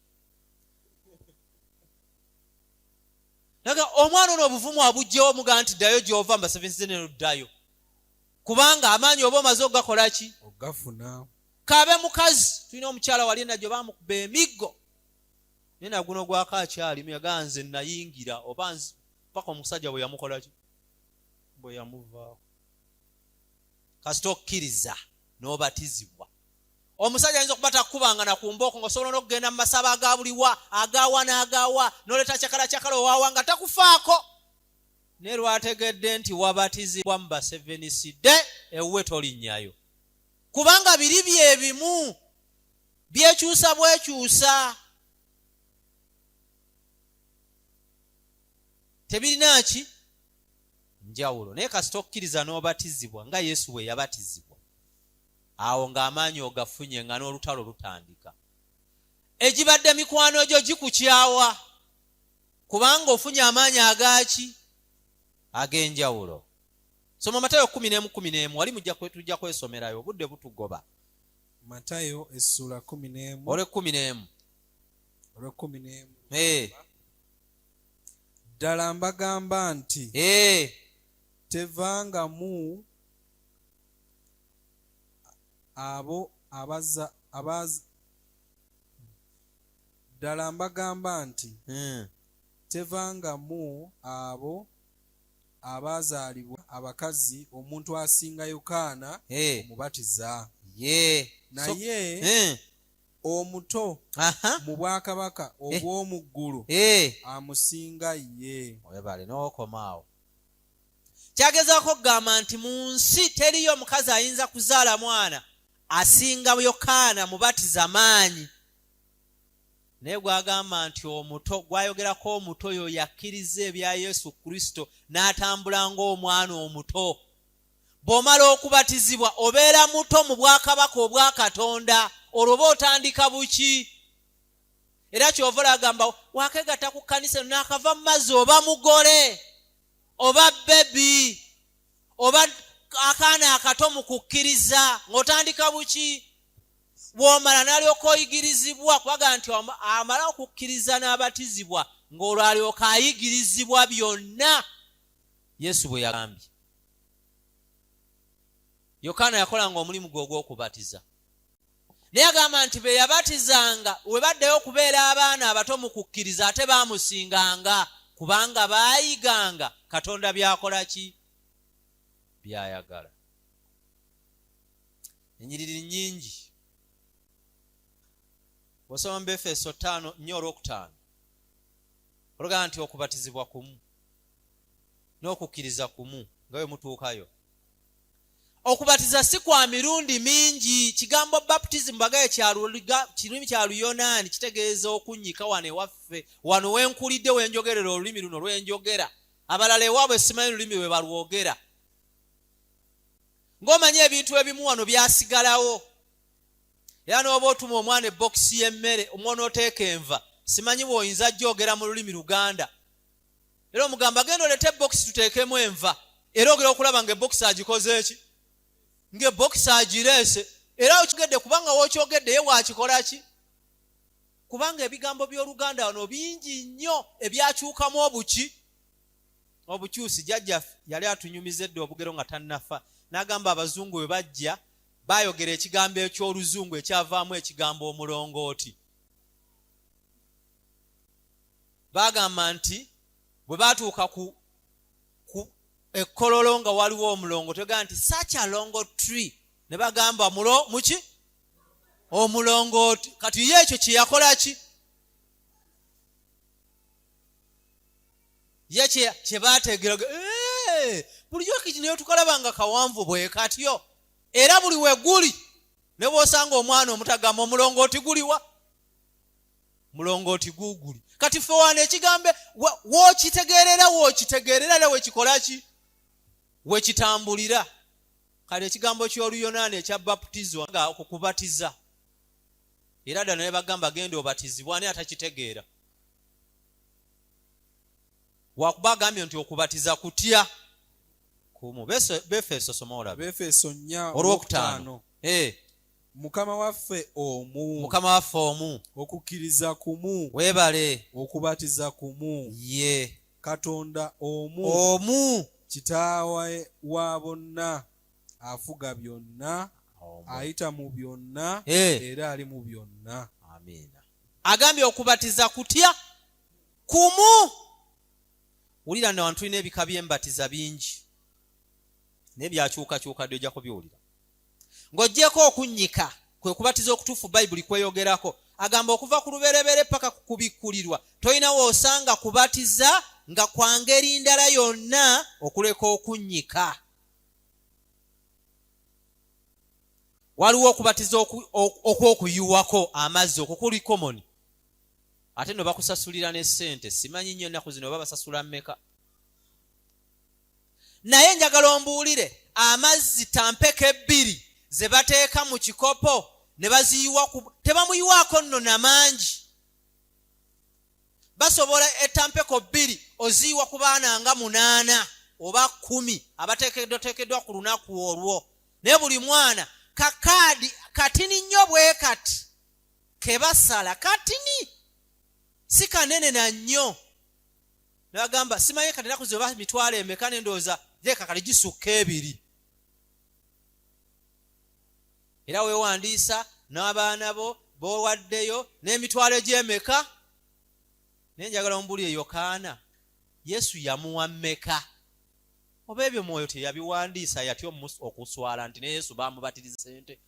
Naga omwana ono obuvumu abugjewo muga nti ddayo gy'ova mba sevensi ne ddayo. Kubanga amaanyi oba omaze ogakola ki? Ogafuna. Kabe mukazi, tulina omukyala wali najjo baamukuba emiggo. Naye na guno gwako akyalimu yaganze nayingira oba nzi paka omusajja bwe yamukola ki? Bwe yamuvaako. Kasita okkiriza n'obatizibwa. Omusajja ayinza okuba takubanga na ku mbooko ng'osobola n'okugenda mu masaba agabuliwa, agawa n'agawa, n'oleeta kyakala owawa nga takufaako. Ne lwategedde nti wabatizibwa mu baseveniside, ewuwe tolinnyayo. Kubanga biri bye bimu, byekyusa bwekyusa. Tebirina ki? Njawulo. Naye kasita okkiriza n'obatizibwa nga Yesu bwe yabatizibwa, awo ng'amaanyi ogafunye nga n'olutalo lutandika. Egibadde mikwano gyo gikukyawa, kubanga ofunye amaanyi agaki? Ag'enjawulo. Soma Matayo 11:11, wali tujja kwesomerayo, obudde butugoba. Matayo essula 11. Olw'ekkumi. Ddala mbagamba nti tevangamu abo ddala mbagamba nti tevangamu abo abazaalibwa abakazi omuntu asinga Yokaana omubatiza. Naye omuto mu bwakabaka obw'omu ggulu amusinga ye. Webale n'okomaawo. Kyagezaako okugamba nti mu nsi teriyo omukazi ayinza kuzaala mwana asinga Yokaana mubatiza maanyi. Naye gwagamba nti omuto, gwayogerako omuto oyo yakkiriza ebya Yesu Kristo n'atambula ng'omwana omuto. Bw'omala okubatizibwa obeera muto mu bwakabaka obwa Katonda, olwoba otandika buki? Era kyova olagamba wakegatta ku kkanisa n'akava mu mazzi, oba mugole oba bebi oba akaana akato mu kukkiriza ng'otandika buki? Bw'omala n'alyoka oyigirizibwa, kubaga nti amala okukkiriza n'abatizibwa ng'olwo alyoka ayigirizibwa byonna Yesu bwe yagambye. Yokaana yakolanga omulimu gwe ogw'okubatiza. Naye agamba nti be yabatizanga we baddeyo okubeera abaana abato mu kukkiriza ate baamusinganga, kubanga baayiganga Katonda byakola ki? byayagala. Ennyiriri nnyingi. Bw'osoma mu Efeso 5:4-5 olugamba nti okubatizibwa kumu n'okukkiriza kumu nga bwe mutuukayo. Okubatiza si kwa mirundi mingi. Kigambo baptism bagaye kirimi kya Luyonaani kitegeeza okunnyika wano ewaffe, wano wenkulidde wenjogerera olulimi luno lwenjogera. Abalala ewaabwe simanyi lulimi bwe balwogera. Ng'omanyi ebintu ebimu wano byasigalawo. Era n'oba otuma omwana ebbokisi y'emmere omwana oteeka enva, simanyi bw'oyinza jjogera mu lulimi Luganda. Era omugamba genda olete ebbokisi tuteekemu enva. Era ogera okulaba ng'ebbokisi agikoze eki? Ng'ebbokisi agireese. Era okigedde kubanga w'okyogedde ye waakikola ki? Kubanga ebigambo by'Oluganda wano bingi nnyo ebyakyukamu obukyusi. Jjajjaffe yali atunyumiza edda obugero nga tannafa. N'agamba Abazungu bwe bajja baayogera ekigambo eky'Oluzungu ekyavaamu ekigambo omulongooti. Baagamba nti bwe baatuuka ku ekkololo nga waliwo omulongo, tegamba nti such a longo tree. Ne bagamba muki? Omulongooti. Kati ye ekyo kye yakola ki? Ye kye baateegera. Bulijjo kiti naye tukalabanga kawanvu bwe katyo. Era buli we guli ne bw'osanga omwana omutagamba omulongooti guliwa? Mulongooti guuguli. Kati ffe wano ekigambe w'okitegeerera ne wekikola ki? Wekitambulira. Kale ekigambo ky'Oluyonaani ekya baptizo nga okubatiza. Era ddala ne bagamba genda obatizibwa, ani atakitegeera? Wakuba agambye nti okubatiza kutya? Kumu. Befeso soma olabe. Befeso 4:5. Mukama waffe omu. Mukama waffe omu. Okukkiriza kumu. Weebale. Okubatiza kumu. Ye. Katonda omu. Omu. Kitaawe wa bonna. Afuga byonna. Ayita mu byonna. Era ali mu byonna. Amiina. Agambye okubatiza kutya? Kumu. Wulira na wantu tulina ebika by'embatiza bingi. Ne byakyukakyuka ddyo ojja kubiwulira. Ng'oggyeko okunnyika kwe kubatiza okutuufu Bayibuli kweyogerako. Agamba okuva ku lubereberye paka ku kubikkulirwa. Tolina w'osanga kubatiza nga kwa ngeri ndala yonna okuleka okunnyika. Waliwo okubatiza okw'okuyiwako amazzi okwo kuli common. Ate no bakusasulira ne ssente. Simanyi nnyo ennaku zino babasasula mmeka. Naye njagala ombuulire amazzi tampeka 2 ze bateeka mu kikopo ne baziyiwa tebamuyiwaako nno namangi. Basobola etampeko 2 oziyiwa ku baana nga 8 oba 10 abateekeddwa ku lunaku olwo. Naye buli mwana kakaadi katini nnyo bwe kati ke basala katini si kanene na nnyo. Ne bagamba simanyi kati ennaku zino ba mitwalo emeka n'endowooza leka kali gisukka 2. Era weewandiisa n'abaana bo b'owaddeyo n'emitwalo gy'emeka. Naye njagala omubuli eyo kaana Yesu yamuwa mmeka? Oba ebyo mwoyo teyabiwandiisa yatya okuswala nti ne Yesu baamubatiriza ssente?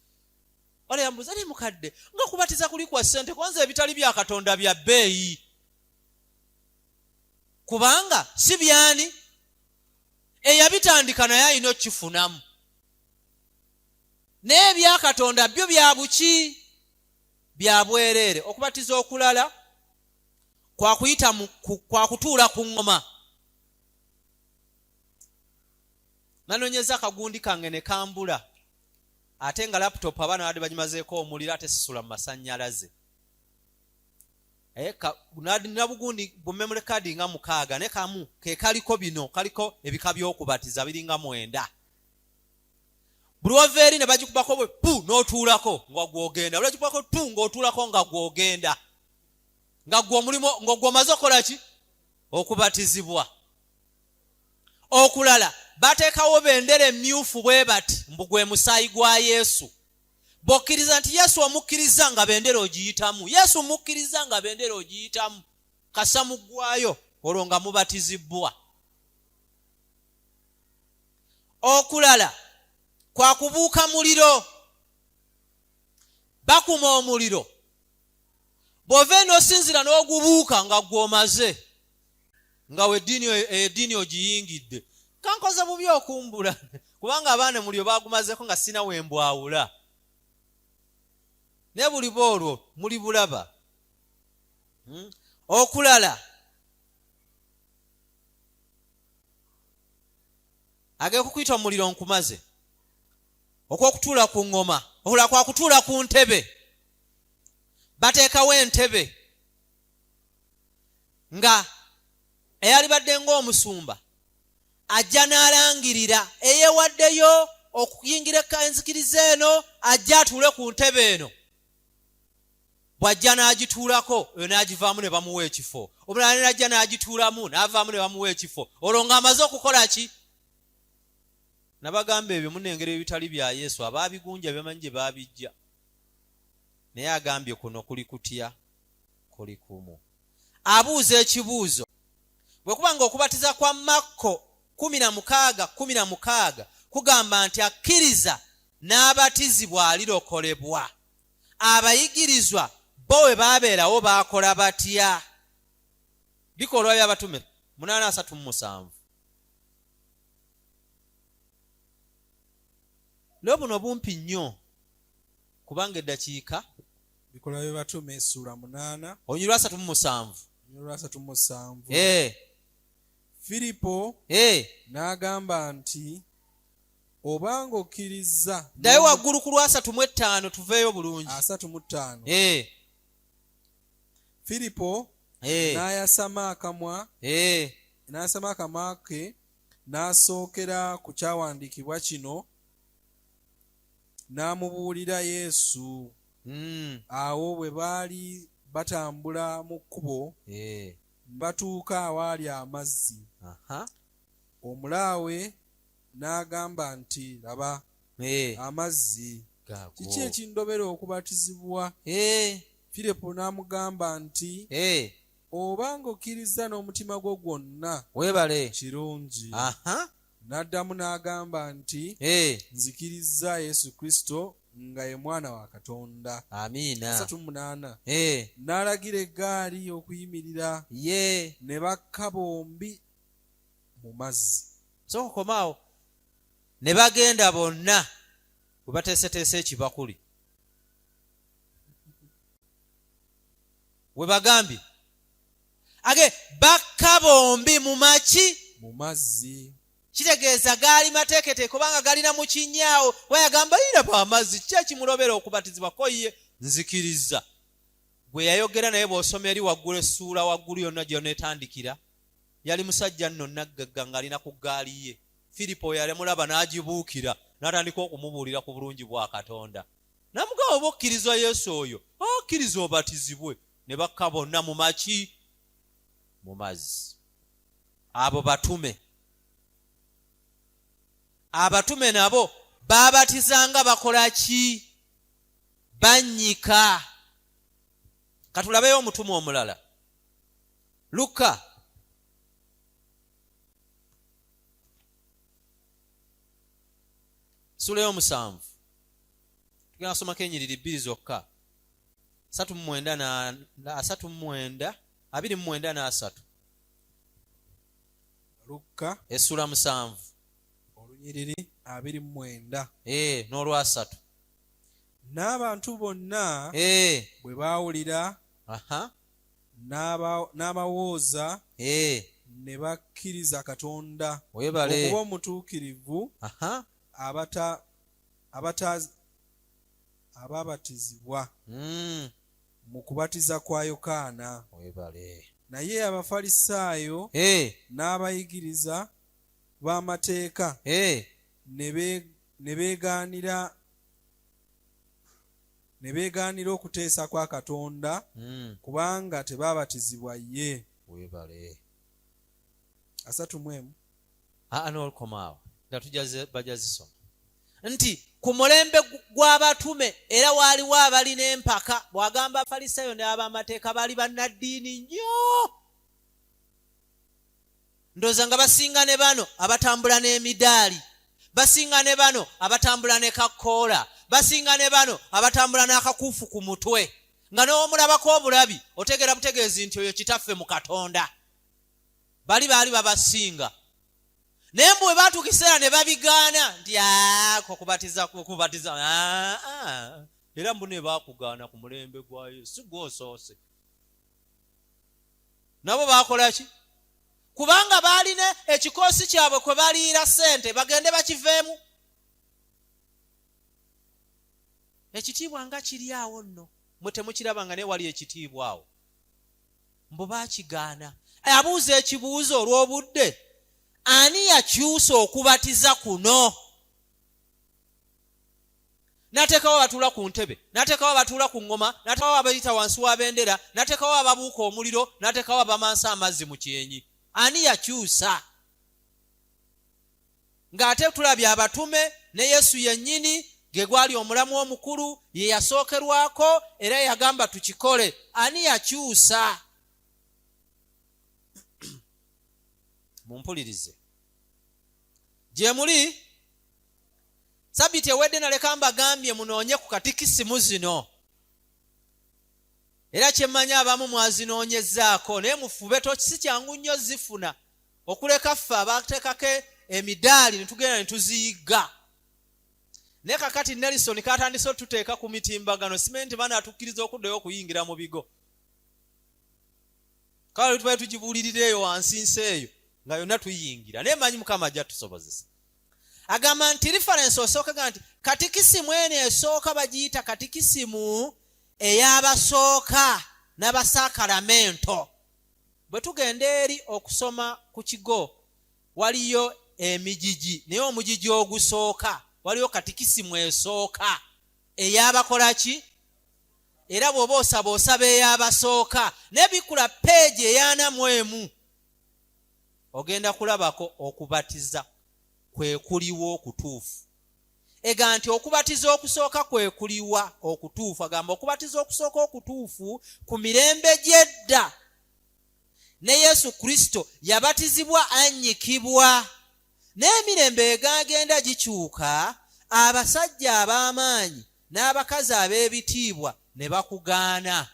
Wale yambuuza ne mukadde nga kubatiza kuli kwa ssente kwanza ebitali bya Katonda bya bbeeyi. Kubanga si byani eyabitandika naye alina okifunamu. N'ebya Katonda byo bya buki? Bya bwereere. Okubatiza okulala kwa kutuula ku ngoma. Nanoonyeza akagundi kange ne kambula. Ate nga laptop abaana badde bagimazeeko omuliro ate sisula mu masannyalaze. Nabugundi bu memory card nga 6 ne kamu ke kaliko bino, kaliko ebika by'okubatiza biringa 9. Buluwaveri ne bagikubako bwe pu n'otuulako nga gwogenda. Bulagikubako tu ng'otuulako nga gwogenda. Nga gwo mulimo ng'ogwo omaze okola ki? Okubatizibwa. Okulala bateekawo bendera emmyufu bwe bati mbu gwe musaayi gwa Yesu. Bw'okkiriza nti Yesu omukkiriza nga bendera ogiyitamu. Yesu mukkiriza nga bendera ogiyitamu. Kasa muggwayo olwo nga mubatizibwa. okulala kwa kubuuka muliro. Bakuma omuliro bw'ova n'osinzira n'ogubuuka nga gw'omaze nga we eddiini ogiyingidde. Kankoze bubi okumbula kubanga abaana muliro baagumazeko nga sina wembwawula. Ne buli bwolwo muli bulaba. Okulala ag'okukuyita omuliro nkumaze. Okw'okutuula ku ŋŋoma, okulala kwa kutuula ku ntebe. Bateekawo entebe nga eyali badde ng'omusumba ajja n'alangirira eyeewaddeyo okuyingira enzikiriza eno ajja atuule ku ntebe eno. Bw'ajja n'agituulako eyo n'agivaamu ne bamuwa ekifo. Omulala n'ajja n'agituulamu n'avaamu ne bamuwa ekifo. Olwo ng'amaze okukola ki? Nabagamba ebyo munengera ebitali bya Yesu abaabigunja byamanyi gye baabijja. Naye agambye kuno kuli kutya? Kuli kumu. Abuuza ekibuuzo. Bwe kuba nga okubatiza kwa Makko 16:16 kugamba nti akkiriza n'abatizibwa alirokolebwa, abayigirizwa bo we baabeerawo baakola batya? Bikolwa by'Abatume 8:37. Leo buno bumpi nnyo kubanga eddakiika. Bikolwa by'Abatume ssuula 8 olunyiriri lwa 37. Filipo n'agamba nti obanga okkiriza. Ddayo waggulu ku lwa 35 tuveeyo bulungi. 35. Filipo n'ayasama akamwa ke n'asookera ku kyawandiikibwa kino n'amubuulira Yesu. Awo bwe baali batambula mu kkubo batuuka awaali amazzi. Omulaawe n'agamba nti laba amazzi, kiki ekindobera okubatizibwa? Filipo n'amugamba nti obanga okkiriza n'omutima gwo gwonna weebale kirungi. N'addamu n'agamba nti nzikiriza Yesu Kristo nga ye mwana wa Katonda. Amiina. 38. N'alagira eggaali okuyimirira ne bakka bombi mu mazzi. So komaawo ne bagenda bonna we bateeseteese ekibakuli. We bagambye bakka bombi mu maki? Mu mazzi. Kitegeeza gaali mateekete kubanga galina mu kinyaawo. Wayagamba yina pa amazzi kiki ekimulobera okubatizibwa ko ye nzikiriza. Bwe yayogera naye bw'osoma eri waggulu essuula waggulu yonna gy'oneetandikira yali musajja nno naggagga ng'alina ku ggaali ye. Filipo yalemulaba n'agibuukira n'atandika okumubuulira ku bulungi bwa Katonda. Namugamba oba okkiriza Yesu oyo okkiriza obatizibwe. Ne bakka bonna mu maki? Mu mazzi. Abo batume. Abatume nabo baabatizanga bakola ki? Bannyika. Katulabeyo omutume omulala. Luka sura yo 7. Tugenda kusomako ennyiriri 2 zokka. 29:3. Luka essula 7 olunyiriri 29 n'olwa 3. N'abantu bonna bwe baawulira n'abawooza ne bakkiriza Katonda okuba omutuukirivu ababatizibwa mu kubatiza kwa Yokaana. Naye Abafalisaayo n'abayigiriza b'amateeka ne beegaanira okuteesa kwa Katonda kubanga tebaabatizibwa ye. 31. N'olukomaawo nga bajja zisoma nti ku mulembe gw'abatume era waaliwo abalina empaka. Bw'agamba Abafalisaayo n'ab'amateeka baali bannaddiini nnyo. Ndowooza nga basinga ne bano abatambula n'emidaali. basinga ne bano abatambula ne kakoola, basinga ne bano abatambula n'akakuufu ku mutwe, nga n'omulabako obulabi otegera butegeezi nti oyo kitaffe mu Katonda. Baali babasinga. Naye bwe baatuuka kiseera ne babigaana nti okubatiza era mbu ne baakugaana ku mulembe gwa Yesu gw'osoose. Nabo baakola ki? Kubanga baalina ekikoosi kyabwe kwe baliira ssente bagende bakiveemu. Ekitiibwa nga kiri awo nno, mwe temukiraba nga ne wali ekitiibwa awo. Mbu baakigaana. Abuuza ekibuuzo olw'obudde, ani yakyusa okubatiza kuno? N'ateekawo abatuula ku ntebe, n'ateekawo abatuula ku ngoma, n'ateekawo abayita wansi wa bendera, n'ateekawo ababuuka omuliro, n'ateekawo abamansa amazzi mu kyenyi. Ani yakyusa? Ng'ate tulabye abatume ne Yesu yennyini ge gwali omulamu omukulu, ye yasookerwako era yagamba tukikole. Ani yakyusa? Mumpulirize. Gye muli, Sabiti ewedde naleka mbagambye munoonye ku katikisimu zino. Era kyemmanyi abamu mwazinoonyezzaako, naye mufube si kyangu nnyo zifuna. Okuleka ffe abateekako emidaali ne tugenda ne tuziyiga. Naye kakati Nelson katandise tuteeka ku mitimbagano, simanyi nti banaatukkiriza okuddayo okuyingira mu bigo. Kale tubaye tugibuulirira eyo wansi nsi eyo nga yonna tuyingira. Naye manyi Mukama ajja tusobozesa. Agamba nti reference osooka gamba nti katikisimu eno esooka bagiyita katikisimu ey'abasooka n'abasakalamento. Bwe tugenda eri okusoma ku kigo waliyo emigigi, naye omugigi ogusooka waliyo katikisimu esooka ey'abakola ki? Era bw'oba osaba ey'abasooka n'ebikula peegi ey'anamu ogenda kulabako okubatiza kwe kuliwo okutuufu. Ega nti okubatiza okusooka kwe kuliwa okutuufu. Agamba okubatiza okusooka okutuufu ku mirembe gy'edda ne Yesu Kristo yabatizibwa annyikibwa. N'emirembe egagenda gikyuka, abasajja ab'amaanyi n'abakazi ab'ebitiibwa ne bakugaana.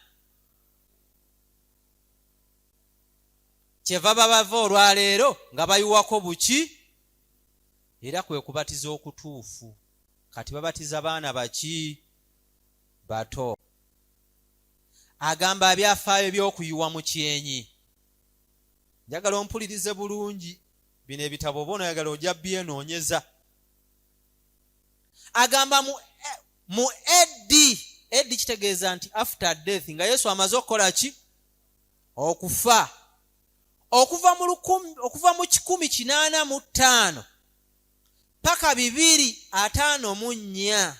Kyeva babava olwaleero nga bayiwako buki? Era kwe kubatiza okutuufu. Kati babatiza baana baki? Bato. Agamba ebyafaayo by'okuyiwa mu kyenyi. Njagala ompulirize bulungi. Bino ebitabo oba oyagala ojja byenoonyeza. Agamba mu eddi kitegeeza nti after death, nga Yesu amaze okukola ki? Okufa. Okuva mu 185 paka 254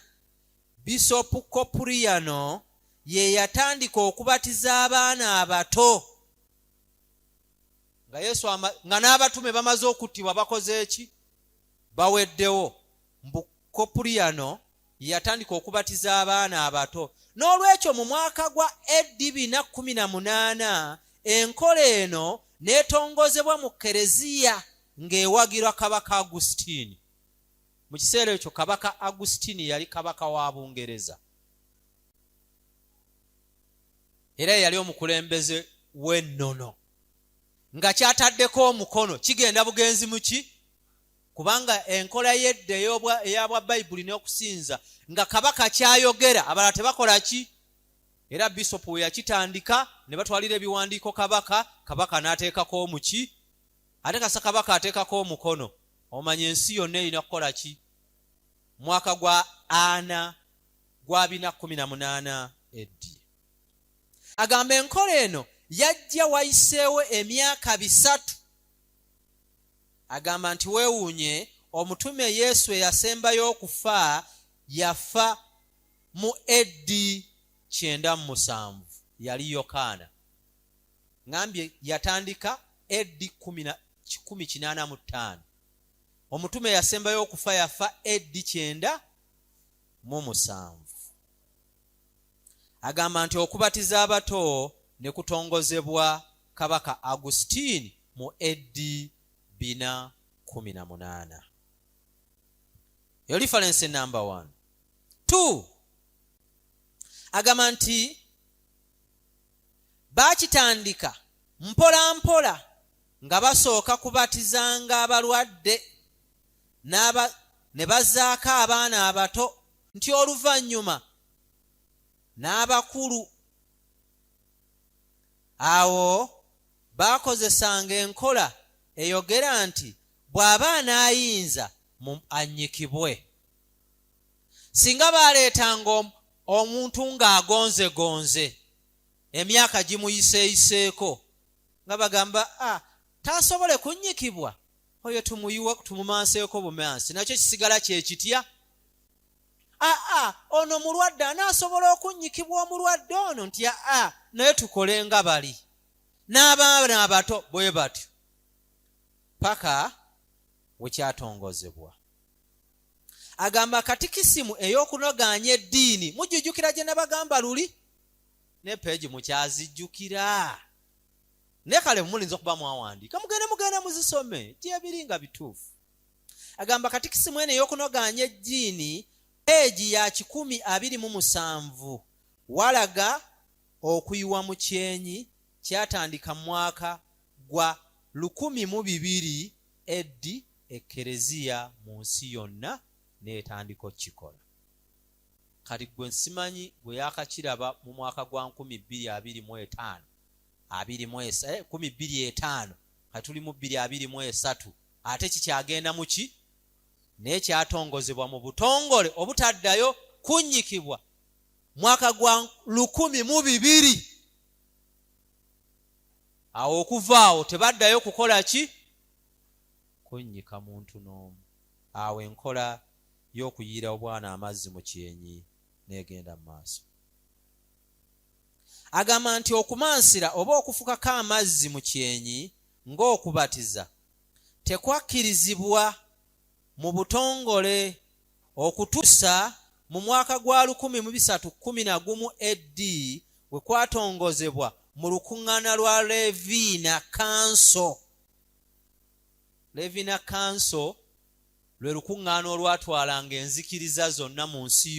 Bisopu Kopuriano ye yatandika okubatiza abaana abato. Nga Yesu nga n'abatume bamaze okuttibwa bakoze eki? Baweddewo. Mbu Kopuriano ye yatandika okubatiza abaana abato. N'olwekyo mu mwaka gwa eddi 218 enkola eno n'etongozebwa mu Kereziya ng'ewagirwa Kabaka Agusitini. Mu kiseera ekyo Kabaka Agusitini yali kabaka wa Bungereza. Era yali omukulembeze w'ennono. Nga kyataddeko omukono kigenda bugenzi muki? Kubanga enkola y'edda eyabwa Bayibuli n'okusinza nga kabaka kyayogera abalala tebakola ki? Era bisopu we yakitandika ne batwalira ebiwandiiko kabaka n'ateekako omuki? Ate kasa kabaka ateekako omukono. Omanyi ensi yonna erina kukola ki? Mwaka gwa ana gwa 218 eddi. Agamba enkola eno yajja wayiseewo emyaka 3. Agamba nti weewuunye omutume Yesu eyasembayo okufa yafa mu eddi 97. Yali Yokaana. Ngambye yatandika eddi 185. Omutume yasembayo okufa yafa eddi 97. Agamba nti okubatiza abato ne kutongozebwa Kabaka Agusitini mu eddi 218. yo reference number 1. 2, agamba nti bakitandika mpola mpola nga basooka kubatizanga abalwadde ne bazaako abaana abato, nti oluvannyuma n'abakulu. Awo baakozesanga enkola eyogera nti bw'aba anaayinza annyikibwe. Singa baaleetanga omuntu ng'agonzegonze emyaka gimuyiseeyiseeko nga bagamba taasobole kunnyikibwa, oyo tumuyiwa tumumanseeko bumansi, nakyo kisigala kye kitya. Ono mulwadde anaasobola okunnyikibwa omulwadde ono, nti naye tukole nga bali. N'abaana abato bwe batyo paka we kyatongozebwa. Agamba katikisimu ey'okunoganya eddiini mujjujjukira gye nabagamba luli, ne peegi mukyazijjukira. Ne kale mulinza okuba mwawandiika mugenda muzisome gyebiri nga bituufu. Agamba katikisimu eno ey'okunoganya eddiini peegi ya 127 walaga okuyiwa mu kyenyi kyatandika mu mwaka gwa 1200 eddi ekereziya mu nsi yonna n'etandika okikola. Kati gwe nsimanyi gwe yakakiraba mu mwaka gwa 2025 kati tuli mu 2023 ate kikyagenda mu ki naye kyatongozebwa mu butongole obutaddayo kunnyikibwa mwaka gwa 1200. Awo okuva awo tebaddayo kukola ki? Kunnyika muntu n'omu. Awo enkola y'okuyiira obwana amazzi mu kyenyi n'egenda mu maaso. Agamba nti okumansira oba okufukako amazzi mu kyenyi ng'okubatiza tekwakkirizibwa mu butongole okutuusa mu mwaka gwa 1311 eddi we kwatongozebwa mu lukuŋŋaana lwa Levina Council. Levina Council lwe lukuŋŋaana olwatwalanga enzikiriza zonna mu nsi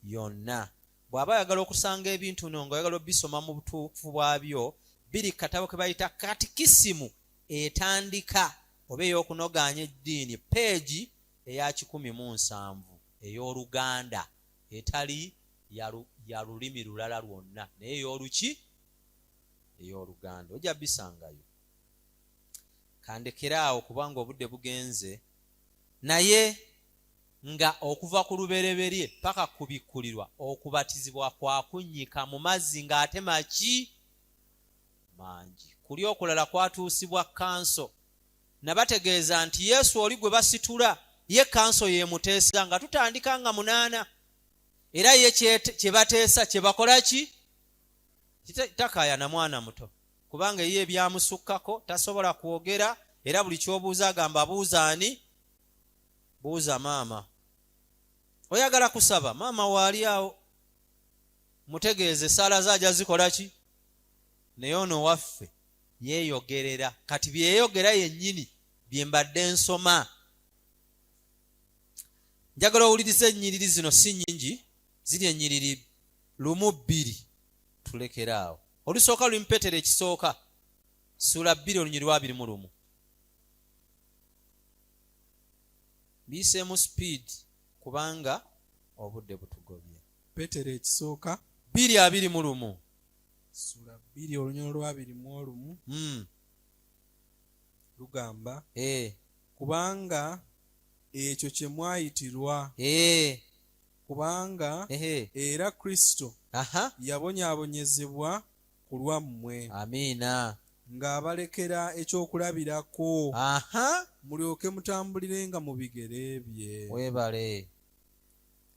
yonna. Bw'aba ayagala okusanga ebintu no ng'ayagala obisoma mu butuufu bwabyo, biri katabo ke bayita katikisimu etandika oba ey'okunoganya eddiini peegi eya 17 ey'Oluganda etali ya lulimi lulala lwonna naye ey'oluki ey'Oluganda. Ojja bisangayo. Kandekeraawo kubanga obudde bugenze, naye nga okuva ku lubereberye paka kubikkulirwa okubatizibwa kwa kunnyika mu mazzi ng'ate maki mangi. Kuli okulala kwatuusibwa kanso. Nabategeeza nti Yesu oli gwe basitula ye kanso yemuteesa nga tutandika nga 8 era ye kye bateesa kye bakola ki? Takaya na mwana muto kubanga ye ebyamusukkako tasobola kwogera era buli kyobuuza agamba buuza ani? Buuza maama. Oyagala kusaba maama waali awo mutegeeze sala zaja zikola ki? Naye ono waffe yeeyogerera. Kati byeyogera yennyini bye mbadde nsoma. Njagala owulirize ennyiriri zino si nnyingi, ziri ennyiriri 1-2 tulekeraawo. Olusooka luli mu Peetero ekisooka sula 2 olunyiriri 21. Biseemu speed kubanga obudde butugobye. Peetero ekisooka 2:21 sula 2 olunyiriri 21 lugamba kubanga ekyo kye mwayitirwa kubanga era Kristo yabonyaabonyezebwa ku lwammwe. Amiina. Ng'abalekera ekyokulabirako mulyoke mutambulirenga mu bigere bye. Weebale.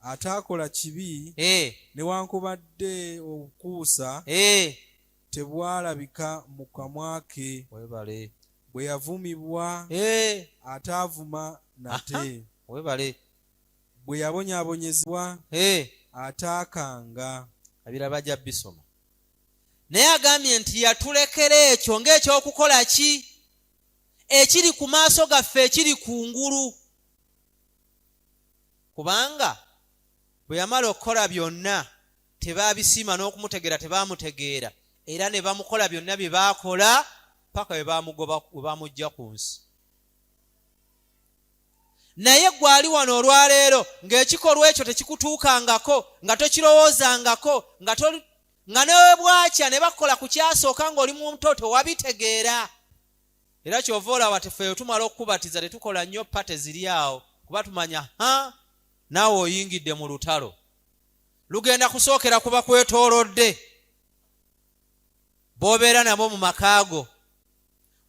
Ataakola kibi newankubadde obukuusa tebwalabika mu kamwa ke. Weebale. Bwe yavumibwa ataavuma nate. Weebale. Bwe yabonyaabonyezebwa ataakanga. Abira bajja bisoma. Naye agambye nti yatulekera ekyo ng'ekyokukola ki? Ekiri ku maaso gaffe ekiri ku ngulu. kubanga bwe yamala okukola byonna tebaabisiima n'okumutegeera tebaamutegeera era ne bamukola byonna bye baakola paka bwe baamugja ku nsi. Naye gwali wano olwaleero ng'ekikolwa ekyo tekikutuukangako nga tokirowoozangako nga newe bwakya ne bakola ku kyasooka ng'oli mu muto tewabitegeera. Era kyova olaba tefeeyo tumala okukubatiza tetukola nnyo pate ziri awo kuba tumanya naawe oyingidde mu lutalo lugenda kusookera kuba kwetoolodde b'obeera nabo mu makaago.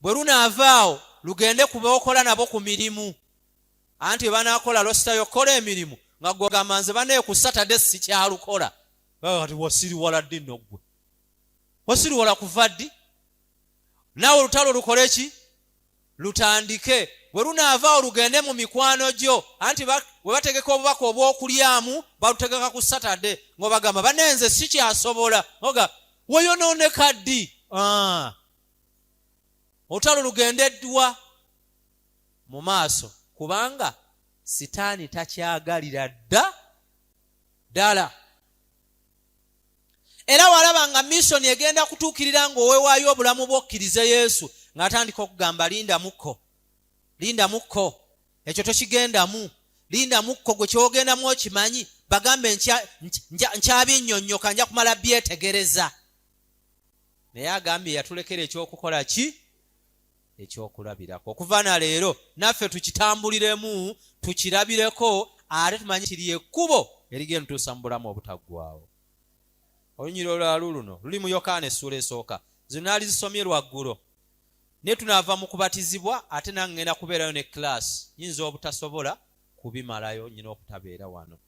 Bwe lunaavaawo lugende kuba okola nabo ku mirimu. Anti bwe banaakola lositayo okukola emirimu nga gwogamba nze baneeyo ku Saturday sikyalukola. Ati wasiriwala ddi nno ggwe? Wasiriwala kuva ddi? Naawe olutalo lukole ki? Lutandike. Bwe lunaavaawo lugende mu mikwano gyo. Anti bwe bategeka obubaka obw'okulyamu balutegeka ku Saturday ng'obagamba banenze sikyasobola. Oga weyonooneka ddi? Olutalo lugendeddwa mu maaso kubanga sitaani takyagalira ddala. Era walaba nga mission egenda kutuukirira ng'oweewaayo obulamu bw'okkirize Yesu ng'atandika okugamba linda mukko ekyo tokigendamu, linda mukko gwe kyogendamu okimanyi, bagambe nkyabinnyonnyoka nja kumala byetegereza. Naye agambye yatulekera ekyokukola ki? Ekyokulabirako. Okuva na leero naffe tukitambuliremu tukirabireko ate tumanyi kiri ekkubo erigenda tuusa mu bulamu obutaggwaawo. Olunyiriro lwalu luno luli mu Yokaana essula esooka. Zino alizisomye lwaggulo. Ne tunaava mu kubatizibwa ate nange ngenda kubeerayo ne class. Nyinza obutasobola kubimalayo nyina okutabeera wano.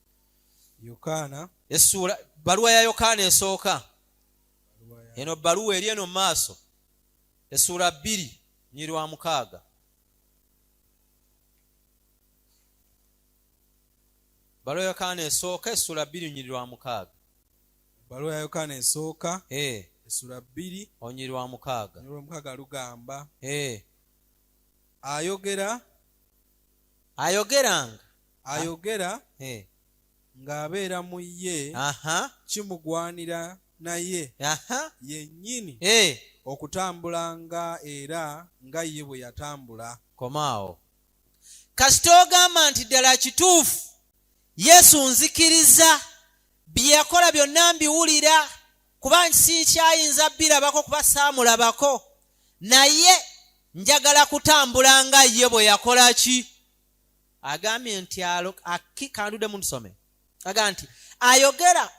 Yokaana essula baluwa ya Yokaana esooka. Eno baluwa eri eno maaso. Essula 2 nyiri wa 6. Baluwa ya Yokaana esooka essula 2 nyiri wa 6. Baluwa ya Yokaana esooka essula 2 onyiri wa 6. Nyiri wa 6 lugamba ayogera ng'abeera mu ye kimugwanira naye yennyini okutambulanga era nga ye bwe yatambula. Komaawo. Kasita ogamba nti ddala kituufu Yesu nzikiriza bye yakola byonna mbiwulira kuba sikyayinza birabako kuba saamulabako, naye njagala kutambula nga ye bwe yakola ki? Agambye nti kandude muntusome. Agamba nti ayogera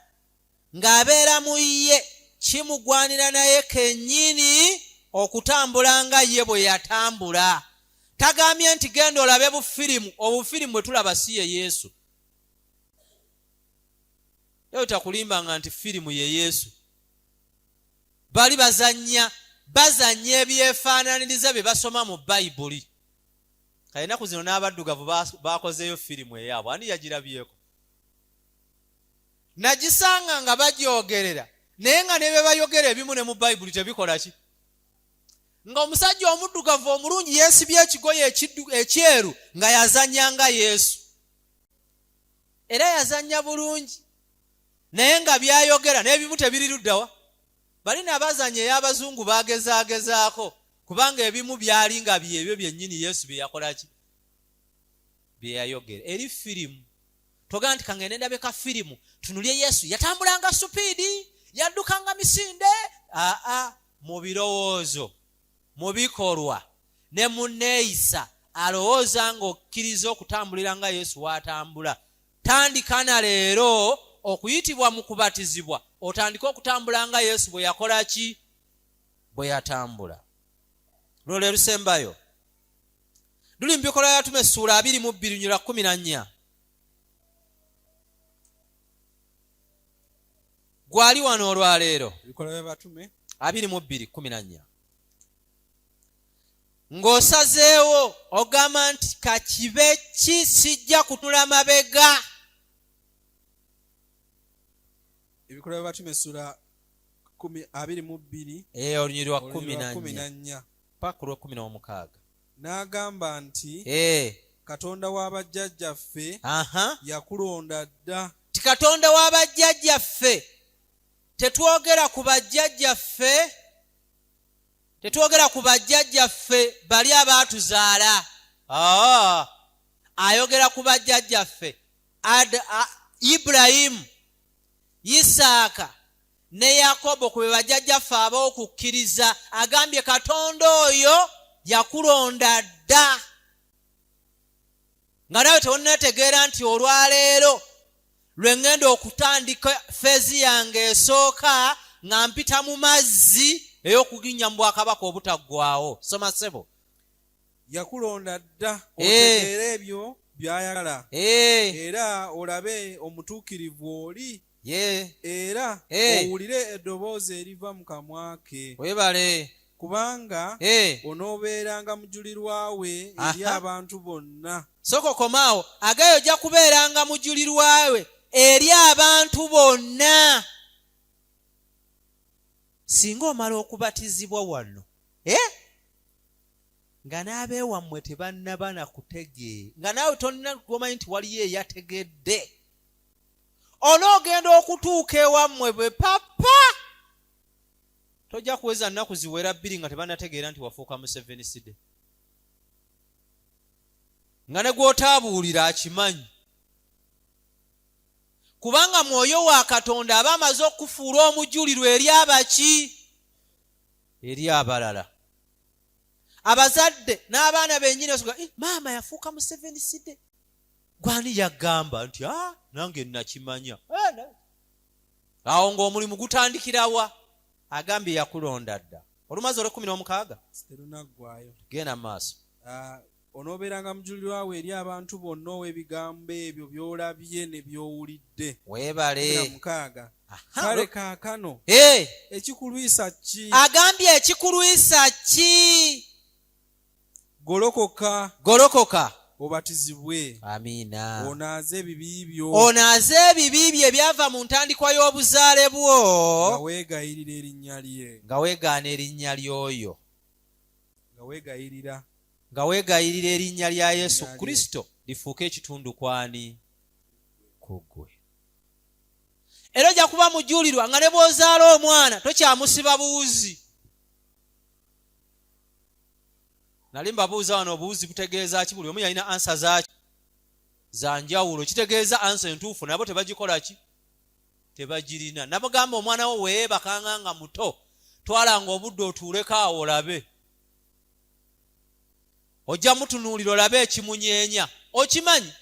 ng'abeera mu ye kimugwanira naye kennyini okutambula nga ye bwe yatambula. Tagambye nti genda olabe bufirimu. Obufirimu bwe tulaba si ye Yesu. Eyo takulimbanga nti firimu ye Yesu. Bali bazanya ebyefaananiriza bye basoma mu Bayibuli. Kayinaku zino n'abaddugavu bakozeeyo firimu eyaabwe. Ani yagirabyeko? Nagisanga nga bagyogerera naye nga ne bye bayogera ebimu ne mu Bayibuli tebikola ki? Nga omusajja omuddugavu omulungi yeesibye ekigoye ekyeru nga yazanya nga Yesu. Era yazanya bulungi. Naye nga byayogera n'ebimu tebiri luddawa. Bali n'abazanya ey'abazungu bagezaagezaako kubanga ebimu byali nga byebyo byennyini Yesu bye yakola ki? Bye yayogera. Eri firimu. Togaa nti kangende ndabeka firimu tunulye Yesu yatambulanga supiidi yaddukanga misinde. Mu birowoozo, mu bikolwa ne mu nneeyisa alowooza ng'okkiriza okutambulira nga Yesu w'atambula. Tandika na leero okuyitibwa mu kubatizibwa otandika okutambula nga Yesu bwe yakola ki? Bwe yatambula. Luno lwe lusembayo. Luli mu Bikolwa by'Abatume essula 22:14. Gwali wano olwaleero. Bikolwa by'Abatume 22:14. Ng'osazeewo ogamba nti kakibe ki sijja kutunula mabega. Ebikolwa by'Abatume essula 22 olunyiri lwa 14 paka lwa 16. N'agamba nti katonda w'abajjajjaffe yakulonda dda. Ti katonda w'abajjajjaffe, tetwogera ku bajjajjaffe, tetwogera ku bajjajjaffe bali abaatuzaala. Ayogera ku bajjajjaffe Ibulayimu, Isaaka ne Yakobo, ku bajjajjaffe ab'okukkiriza. Agambye katonda oyo yakulonda dda. Nga nawe tewonategeera nti olwaleero lwe ŋŋenda okutandika feezi yange esooka nga mpita mu mazzi ey'okuginnya mu bwakabaka obutaggwaawo. Soma ssebo. Yakulonda dda otegeere ebyo by'ayagala, era olabe omutuukirivu oli, era owulire eddoboozi eriva mu kamwa ke. Weebale. Kubanga onoobeeranga mujulirwa we eri abantu bonna. Soko komaawo, agayo ojja kubeeranga mujulirwa we eri abantu bonna. Singa omala okubatizibwa wano nga n'abeewammwe tebannaba na kutegeera, nga naawe tonna omanyi nti waliyo eyategedde, onoogenda okutuuka ewammwe bwe papa. Tojja kuweza nnaku ziwera 2 nga tebannategeera nti wafuuka Museveniside, nga ne gw'otaabuulira akimanyi. Kubanga Mwoyo wa Katonda aba amaze okufuula omujulirwa eri abaki? Eri abalala. Abazadde n'abaana bennyini osoga, maama yafuuka Museveniside. Gwani yagamba nti nange nakimanya. Awo ng'omulimu gutandikirawa? Agambye yakulonda dda. Olumaze olw'ekkumi n'omukaaga terunaggwaayo. Genda maaso. Onoobeeranga mujulirwa we eri abantu bonna ow'ebigambo ebyo by'olabye ne by'owulidde. Weebale. Mukaaga. Kale kaakano ekikulwisa ki? Agambye ekikulwisa ki? Golokoka. Golokoka. Obatizibwe. Amiina. Onaaze ebibi byo. Onaaze ebibi bye ebyava mu ntandikwa y'obuzaale bwo. Nga weegayirira erinnya lye. Nga weegaana erinnya ly'oyo. Nga weegayirira erinnya lya Yesu Kristo lifuuke ekitundu kwani? Ku ggwe. Era ojja kuba mujulirwa nga ne bw'ozaala omwana tokyamusiba buwuzi. Nali mbabuuza wano obuwuzi butegeeza ki? Buli omu yalina ansa zaaki za njawulo. Kitegeeza ansa entuufu nabo tebagikola ki? Tebagirina. Nabagamba omwana wo weebakanga nga muto, twalanga obudde otuuleko awo olabe. Ojja mutunuulira olabe ekimunyeenya. Okimanyi?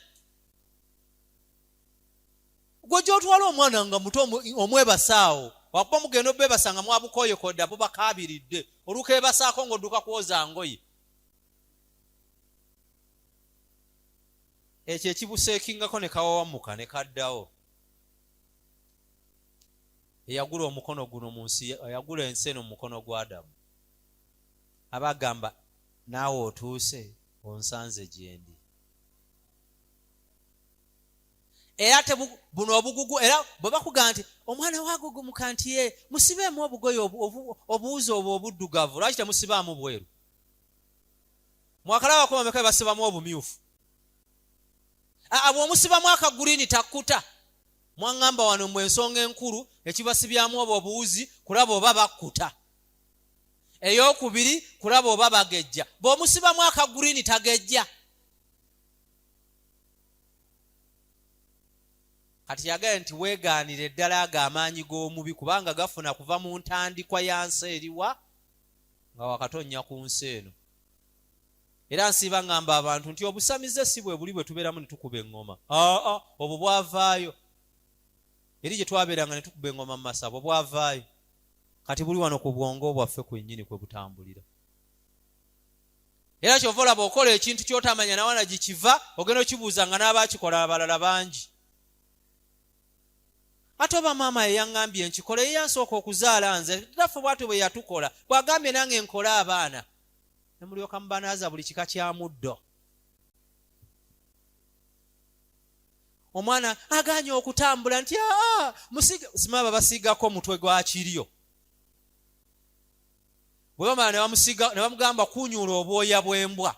Gwe gy'otwala omwana nga muto omwebasaawo, wakuba mugenda obbebasa nga mwabukoyokodde abo bakaabiridde, olukeebasaako ng'odduka kwoza ngoye. Ekyo ekibuseekingako ne kawawamuka ne kaddawo. Eyagula omukono guno mu nsi, eyagula ensi eno mu mukono gwa Adamu, abagamba naawe otuuse onsanze gye ndi. Era buno obugugu, era bwe bakugamba nti omwana wagugumuka nti musibeemu obugoye obuwuzi obwo obuddugavu, lwaki temusibaamu bweru? Mwakalaba ko bameka basibamu obumyufu? Bw'omusibamu akaguliini takkuta. Mwaŋŋamba wano mu ensonga enkulu ekibasibyamu obwo obuwuzi kulaba oba bakkuta. Ey'okubiri kulaba oba bagejja. Bw'omusibamu akaguliini tagejja. Kati yagaye nti weegaanire ddala ago amaanyi g'omubi, kubanga gafuna kuva mu ntandikwa ya nsi eriwa nga wakatonnya ku nsi eno. Era nsiiba ngamba abantu nti obusamize si bwe buli bwe tubeeramu ne tukuba eŋŋoma. Obwo bwavaayo. Eri gye twabeeranga ne tukuba eŋŋoma mu masabo bwavaayo. Kati buli wano ku bwongo bwaffe kwennyini kwe butambulira. Era kyova olaba okola ekintu ky'otamanya nawana gye kiva, ogenda okibuuza nga n'abaakikola abalala bangi. Ate oba maama ye yaŋŋambye nkikola, ye yansooka okuzaala nze, taffe bwatyo bwe yatukola, bw'agambye nange nkole abaana. Ne mulyoka mubanaaza buli kika kya muddo. Omwana aganye okutambula nti simaba basiigako omutwe gwa kiryo. Bwe bamala ne bamugamba kunyuula obwoya bw'embwa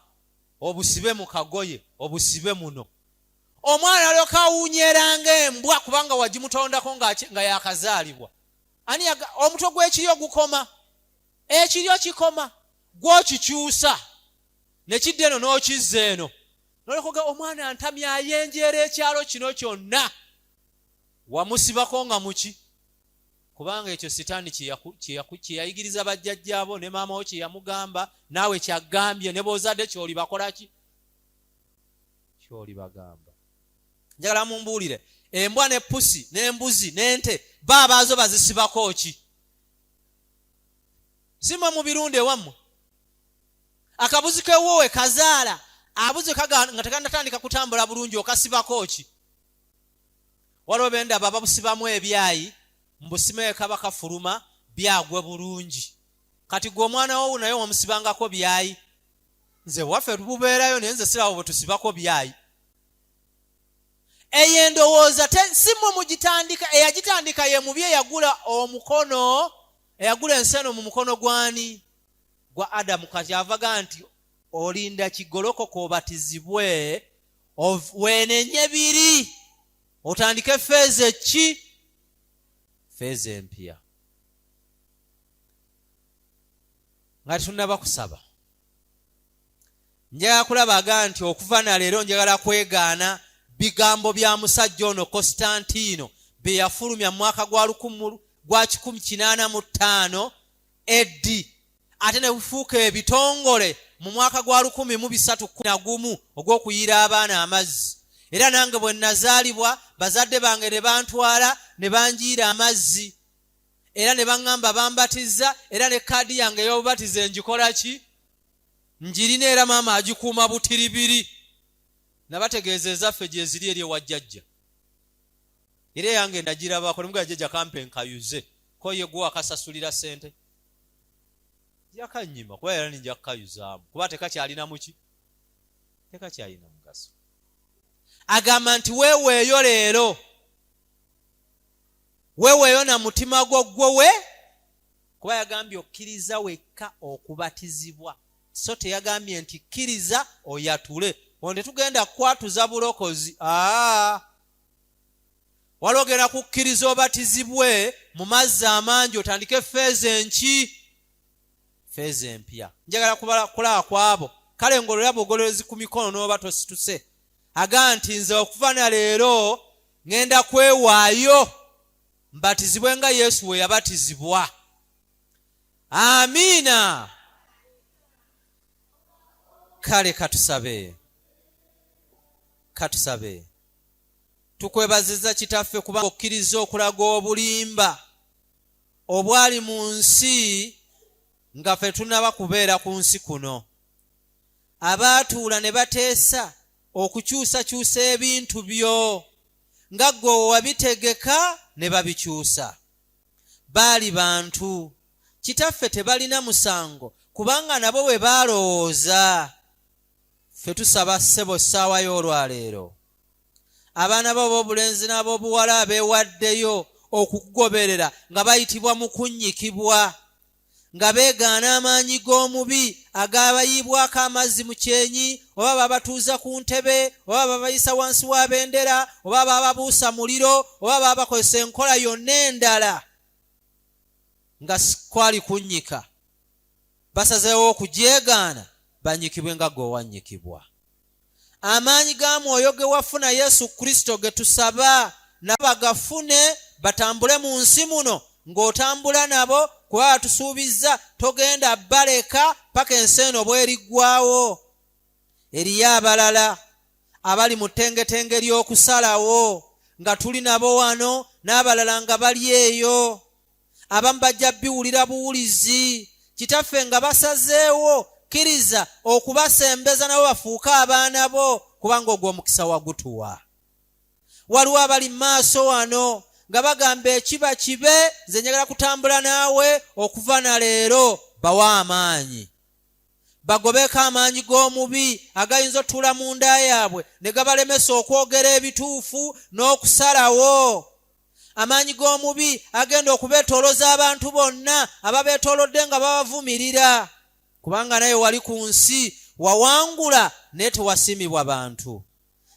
obusibe mu kagoye obusibe muno. Omwana alyoka awunyeranga embwa kubanga wagimutondako nga yakazaalibwa. Ani omutwe gw'ekiryo gukoma, ekiryo kikoma, gw'okikyusa ne kidda eno n'okizza eno. N'olyoka omwana antamya ayenjeera ekyalo kino kyonna. Wamusibako nga muki? Kubanga ekyo sitaani kye yayigiriza bajjajjaabo ne maama wo kye yamugamba, naawe kyagambye ne b'ozadde ky'oli bakola ki? Ky'oli bagamba. Njagala mumbuulire, embwa ne pusi n'embuzi n'ente baabaazo bazisibako ki? Simwe mu birunde wammwe. Akabuzi k'ewoowe kazaala, abuzi nga tekanatandika kutambula bulungi okasibako ki? Waliwo bendaba babusibamu ebyayi, mbusime kaba kafuluma byagwe bulungi. Kati gwe omwana wo naye wamusibangako byayi. Nze waffe tububeerayo naye nze sirabo bwe tusibako byayi. Eyo endowooza simwe mugitandika, eyagitandika ye mubi eyagula omukono, eyagula enseno mu mukono gwani? Gwa Adamu. Kati avaga nti olinda kigolokoka obatizibwe weenenye biri otandike feeza ki? Feeza empya. Nga tunaba kusaba, njagala kulabaga nti okuva na leero njagala kwegaana bigambo bya musajja ono Konstantino bye yafulumya mu mwaka gwa 185 AD, ate ne bufuuka ebitongole mu mwaka gwa 1311 ogw'okuyiira abaana amazzi. Era nange bwe nazaalibwa bazadde bange ne bantwala ne banjiira amazzi, era ne baŋŋamba bambatiza, era ne kaadi yange ey'obubatiza engikola ki? Njirina, era maama agikuuma butiribiri. Nabategeeza ezaffe gye ziri eri ewajjajja. Era yange nagirabako ne mugala jjajja kampe nkayuze, ko ye gwe akasasulira ssente. Yakannyima kuba era ninja kukayuzaamu kuba tekakyalina muki? Tekakyalina mugaso. Agamba nti weeweeyo leero, weeweeyo na mutima gwo gwowe, kuba yagambye okkiriza wekka okubatizibwa, so teyagambye nti kkiriza oyatule. Onde tugenda kukwatuza bulokozi. Waliwo ogenda kukkiriza obatizibwe mu mazzi amangi otandike feeza enki? Feeza empya. Njagala kulaba kwabo kale ngololera bugololezi ku mikono n'oba tosituse. Aga nti nze okuva na leero ngenda kwewaayo mbatizibwe nga Yesu we yabatizibwa. Amiina. Kale katusabe. Katusabe. Tukwebaziza Kitaffe kuba okkiriza okulaga obulimba obwali mu nsi nga ffe tunaba kubeera ku nsi kuno. Abaatuula ne bateesa okukyusakyusa ebintu byo nga ggwe wabitegeka ne babikyusa. Baali bantu, Kitaffe tebalina musango kubanga nabo bwe baalowooza. Ffe tusaba ssebo ssaawa y'olwaleero abaana bo b'obulenzi n'ab'obuwala abeewaddeyo okukugoberera nga bayitibwa mu kunnyikibwa, nga beegaana amaanyi g'omubi agaabayiibwako amazzi mu kyenyi, oba babatuuza ku ntebe, oba babayisa wansi wa bendera, oba bababuusa muliro, oba babakozesa enkola yonna endala nga kwali kunnyika. Basazeewo okugyegaana bannyikibwe nga gwe wannyikibwa. Amaanyi ga Mwoyo ge wafuna Yesu Kristo ge tusaba nabo bagafune batambule mu nsi muno ng'otambula nabo, kuba batusuubizza togenda baleka paka ensi eno bweriggwawo. Eriyo abalala abali mu ttengetenge ly'okusalawo nga tuli nabo wano, n'abalala nga bali eyo. Abamu bajja biwulira buwulizi. Kitaffe nga basazeewo kkiriza okubasembeza nabo bafuuke abaana bo, kubanga ogwo omukisa wagutuwa. Waliwo abali mu maaso wano nga bagamba ekiba kibe, nze njagala kutambula naawe okuva na leero. Bawa amaanyi, bagobeko amaanyi g'omubi agayinza otuula mu nda yaabwe ne gabalemesa okwogera ebituufu n'okusalawo. Amaanyi g'omubi agenda okubeetooloza abantu bonna ababeetoolodde nga babavumirira, kubanga naye wali ku nsi wawangula naye tewasiimibwa bantu.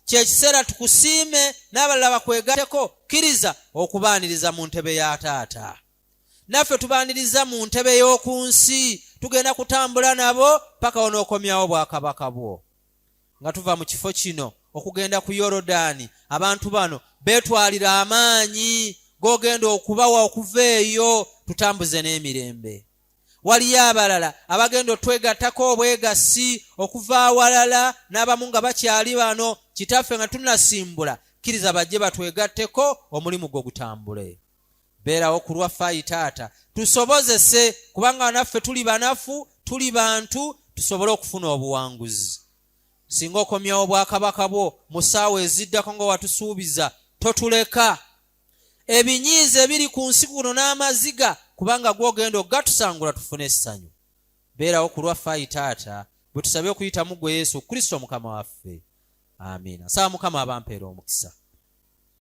Kyekiseera tukusiime n'abalala bakwegatteko, kkiriza okubaaniriza mu ntebe ya Taata. Naffe tubaaniriza mu ntebe y'oku nsi, tugenda kutambula nabo paka onookomyawo bwakabaka bwo. Nga tuva mu kifo kino okugenda ku Yorodaani, abantu bano beetwalira amaanyi g'ogenda okubawa okuva eyo, tutambuze n'emirembe. Waliyo abalala abagenda otwegattako obwegasi okuva awalala, n'abamu nga bakyali bano, Kitaffe nga tunasimbula, kkiriza bajje batwegatteko omulimu gwo gutambule. Beerawo ku lwaffe Ayi Taata, tusobozese, kubanga naffe tuli banafu, tuli bantu, tusobole okufuna obuwanguzi. Singa okomyawo obwakabaka bwo mu ssaawa eziddako nga watusuubiza, totuleka. Ebinyiiza ebiri ku nsi kuno n'amaziga, kubanga gw'ogenda okugatusangula tufune essanyu. Beerawo ku lwaffe Ayi Taata, bwe tusabye okuyita mu ggwe Yesu Kristo Mukama waffe. Amiina. Nsaba Mukama abampeera omukisa.